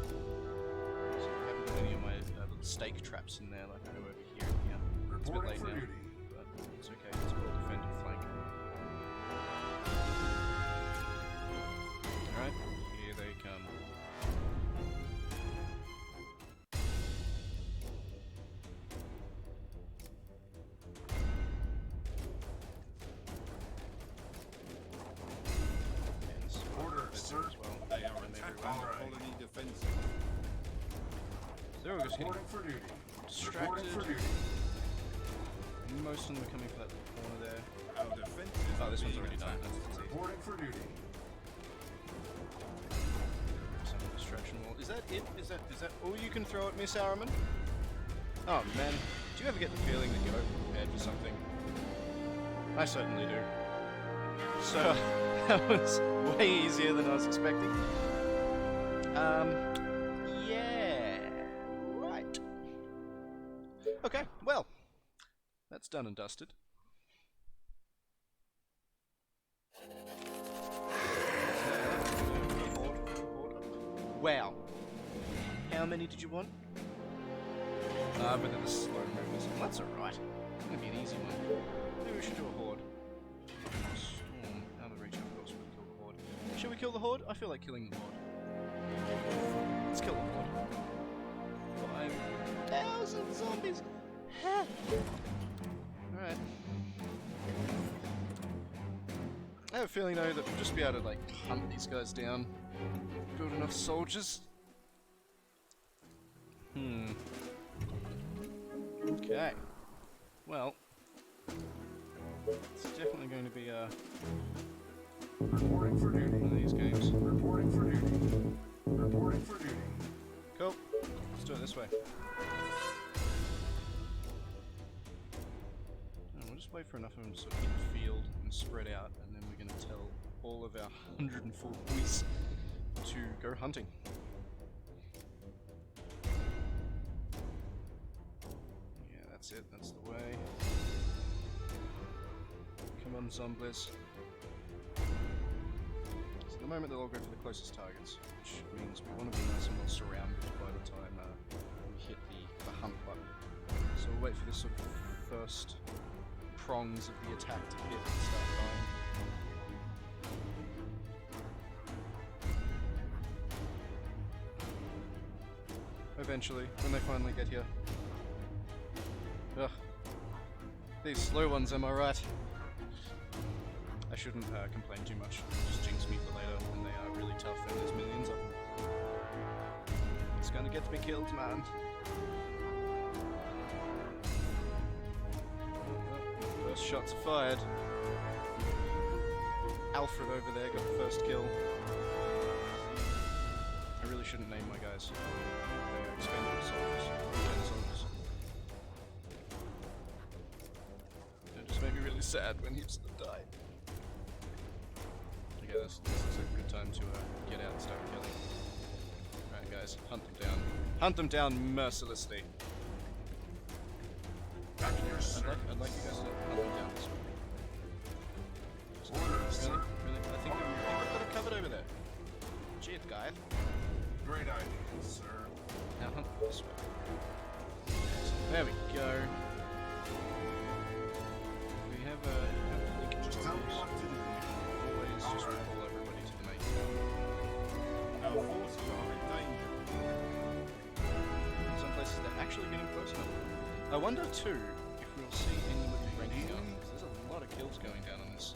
So I haven't got any of my little stake traps in there like I do over here. Yeah, it's a bit Reporting late for now, duty. but it's okay. It's a well-defended flank. Alright, here they come. And some Orders, defense sir. as well. They are And attacking everywhere. the Alright. colony defenses. They're all just getting Reporting for duty. distracted. Reporting for duty. Most of them are coming for that corner there. Our defenses Oh, are this one's being already done. attacked. That's easy. Reporting for duty. Some distraction wall. Is that it? Is that all you can throw at me, Saruman? Oh man, do you ever get the feeling that you're prepared for something? I certainly do. So that was way easier than I was expecting. Yeah. Right. that's done and dusted. Wow. How many did you want? But they're the slow movers. Well, that's alright. It's gonna be an easy one. Maybe we should do a horde. Storm out of reach, of course, we'll kill the horde. Should we kill the horde? I feel like killing the horde. Let's kill the horde. 5,000 zombies! Alright. I have a feeling though that we'll just be able to like hunt these guys down. Build enough soldiers. Okay. Well, it's definitely going to be Reporting for duty. one of these games. Reporting for duty. Reporting for duty. Cool. Let's do it this way. And we'll just wait for enough of them to sort of hit the field and spread out, and then we're going to tell all of our 104 boys to go hunting. Yeah, that's it. That's the way. Come on, zombies. So at the moment they'll all go for the closest targets, which means we want to be nice and well surrounded by the time we hit the hunt button. So we'll wait for this sort of first prongs of the attack to hit and start firing. Eventually, when they finally get here. Ugh. These slow ones, am I right? I shouldn't complain too much. It'll just jinx me for later when they are really tough and there's millions of them. It's gonna get me killed, man. Oh, first shots are fired. Alfred over there got the first kill. I really shouldn't name my guys. They are expendable soldiers. Weekend soldiers. It just made me really sad when heaps of them died. Okay, this is a good time to get out and start killing. Alright guys, hunt them down. Hunt them down mercilessly. Back here, I'd sir. like you guys to hunt them down this way. Orders, Really? sir. Really? I think we've got it covered over there. Cheers, guys. Great idea, sir. Now hunt this way. There we go. We have a leak Just tell me what to do. always just Alright. pull everybody to the main camp. Our forces are in danger. In some places they're actually getting close enough. I wonder too if we'll see any with the ranking gun, because there's a lot of kills going down on this.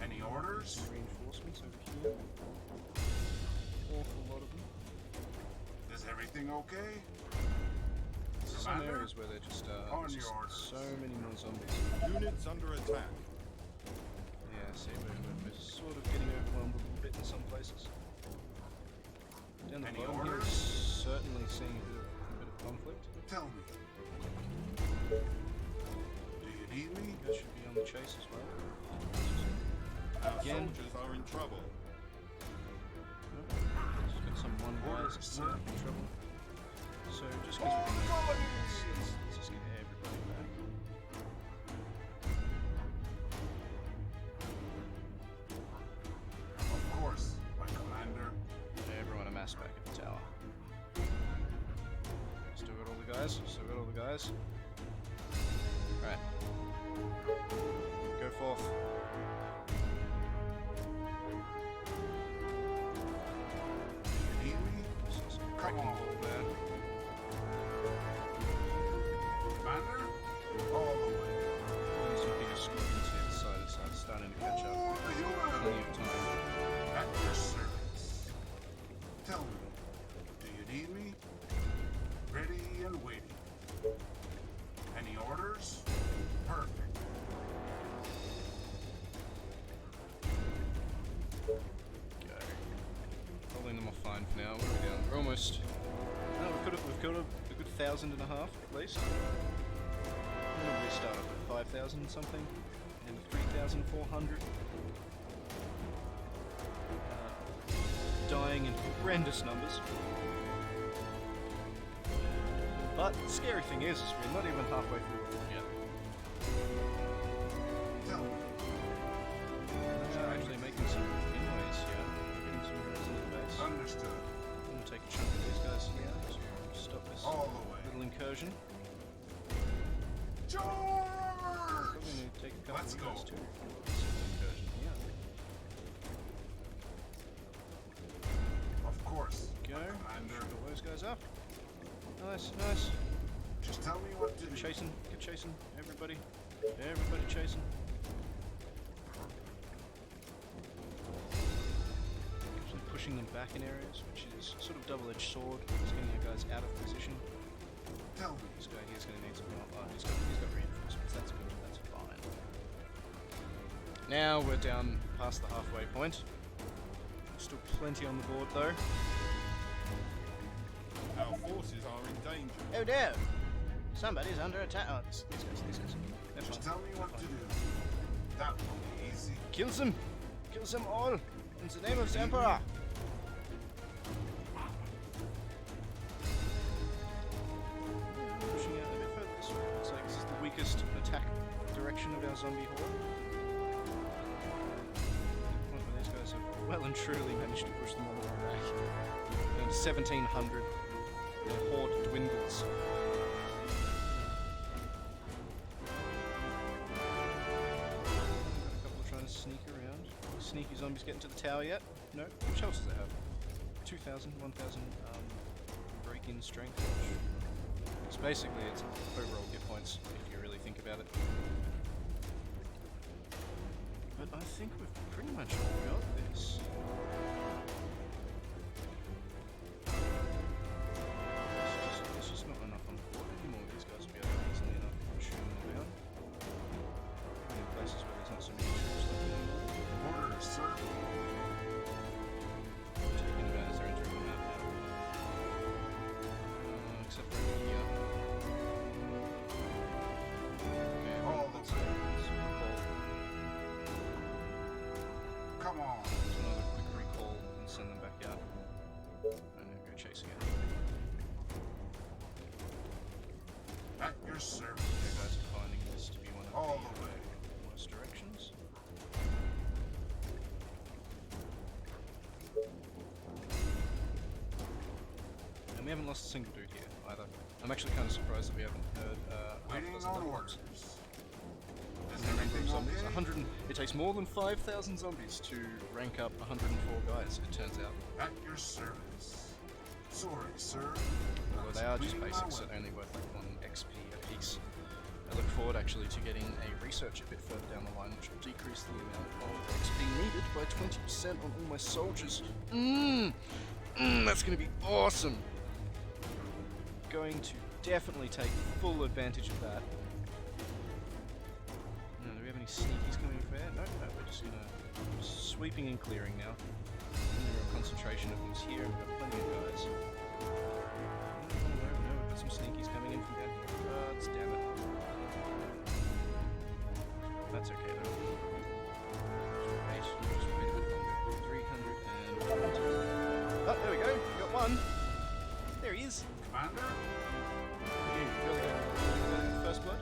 Any orders? Some reinforcements over here. Awful lot of them. Is everything okay? There's some Commander? areas where they're just, On there's your just orders. so many more zombies. Units under attack. Yeah, see, we're sort of getting overwhelmed a little bit in some places. Down the Any bottom here, orders? certainly seeing a bit of conflict. Tell me. Do you need me? You guys should be on the chase as well. Our Again. soldiers are in trouble. Just got some one guys Orders, that's sir. in trouble. So just because we can let's just get everybody back. Of course, my commander. Everyone amass back at the tower. Still got all the guys. Still got all the guys. Right. Go forth. Do you need me? See some Come cracking on. ball there. Commander? All the way. And some bigger squadrons here, so it's starting to catch up. Plenty of time. At your service. Tell me, do you need me? Ready and waiting. Any orders? Perfect. Go. Holding them off fine for now. What are we doing? We're almost. No, we've got a good 1,500 at least. When we start off at 5,000 something, and 3,400. Dying in horrendous numbers. But the scary thing is we're not even halfway through the war yet. Tell me. We're actually making some inways here. Getting some guys into the base. Understood. I'm gonna take a chunk of these guys here to stop this All the way. little incursion. Charge! Probably need to take a couple Let's of you go. guys too. for this incursion here. Of course. Go. Commander. Shoot all those guys up. Nice, nice. Just tell me what to do. Get chasing, everybody. Everybody chasing. Actually pushing them back in areas, which is sort of double-edged sword. It's getting our guys out of position. Tell me. This guy here's going to need some help. Oh, he's got reinforcements. That's good. That's fine. Now we're down past the halfway point. Still plenty on the board though. Our forces are in danger. Oh no! Somebody's under attack. Oh, these guys. They're Just fine. tell me what to do. That will be easy. Kills them! Kills them all! In the name of the Emperor! Pushing out a bit further this way. Looks like this is the weakest attack direction of our zombie horde. Point where these guys have well and truly managed to push them all the way back. Down to 1700. Their horde dwindles. A couple trying to sneak around. Sneaky zombies getting to the tower yet? No. Which else does it have? 2,000, 1,000 break-in strength. So basically it's overall hit points if you really think about it. But I think we've pretty much got this. There's just not enough on the board anymore. These guys will be able to easily enough shoot them down. In places where there's not so many troops left anymore. Orders, sir. Taking them out as they're entering the map now. Except for here. Yeah, All the that's way. recall. Come on. Do another quick recall and send them back out. And then go chasing it. At your service. You guys are finding this to be one of All the the way. worst directions. And we haven't lost a single dude here either. I'm actually kind of surprised that we haven't heard Waiting half a dozen on double orders. ups. Is The number of everything zombies. okay? 100. It takes more than 5,000 zombies to rank up 104 guys. It turns out. At your service. Sorry, sir. Although they are just basics, so only worth like 1 XP a piece. I look forward actually to getting a research a bit further down the line, which will decrease the amount of XP needed by 20% on all my soldiers. That's going to be awesome. Going to definitely take full advantage of that. Now, do we have any sneakies coming in fair? No, we're just going to sweeping and clearing now. Only real concentration of them is here. We've got plenty of guys. No, we've got some sneakies coming in from down here. God damn it. That's okay though. Just wait a bit longer. 320. Oh, there we go. We got one. There he is. Commander, Really good. First blood.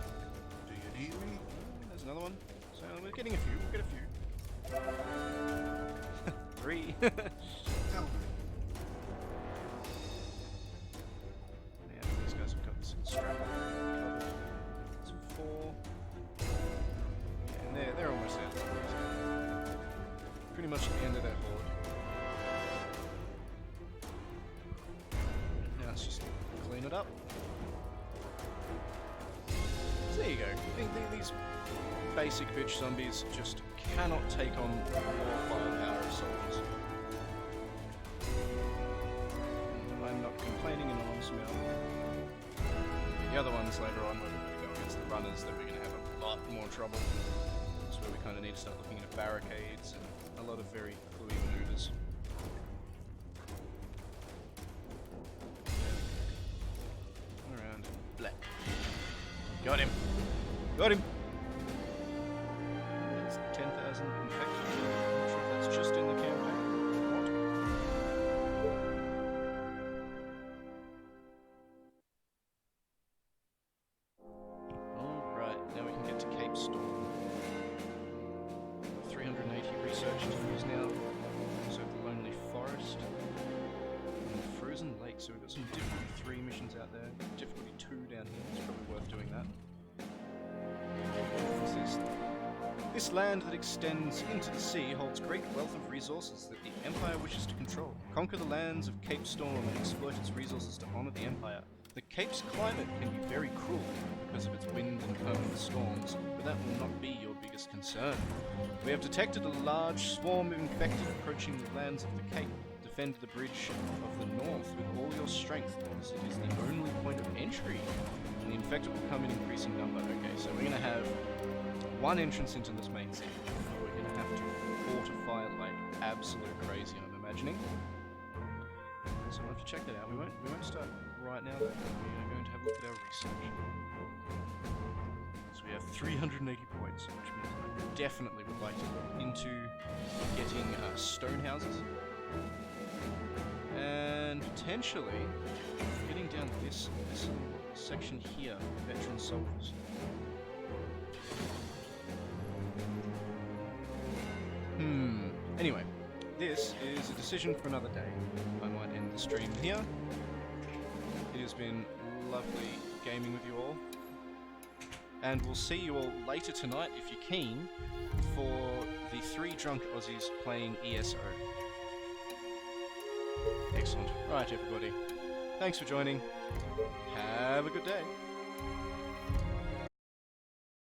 do you need me? There's another one. So we're getting a few. We'll get a few. 3. Tell me. Yeah, these guys have got this strap covered. It's 4. Yeah, and they're almost out. Pretty much the end of that horde. Now it's just clean it up. So there you go. These basic bitch zombies just cannot take on the raw firepower of soldiers. I'm not complaining an enormous amount. The other ones later on, where we're going to go against the runners, that we're going to have a lot more trouble. That's where we kind of need to start looking at barricades and a lot of very fluid maneuvers. Around. Black. Got him. Got him. It's 10,000 infected. I'm not sure if that's just in the campaign or not. This land that extends into the sea holds great wealth of resources that the Empire wishes to control. Conquer the lands of Cape Storm and exploit its resources to honor the Empire. The Cape's climate can be very cruel because of its wind and permanent storms, but that will not be your biggest concern. We have detected a large swarm of infected approaching the lands of the Cape. Defend the bridge of the north with all your strength, because it is the only point of entry, and the infected will come in increasing number. Okay, so we're going to have one entrance into this main city. We're going to have to fortify it like absolute crazy, I'm imagining. So we'll have to check that out. We won't start right now though. We are going to have a look at our research. So we have 380 points, which means I definitely would like to look into getting stone houses. And potentially getting down this section here, veteran soldiers. Anyway, this is a decision for another day. I might end the stream here. It has been lovely gaming with you all. And we'll see you all later tonight, if you're keen, for the 3 drunk Aussies playing ESO. Excellent. Right, everybody. Thanks for joining. Have a good day.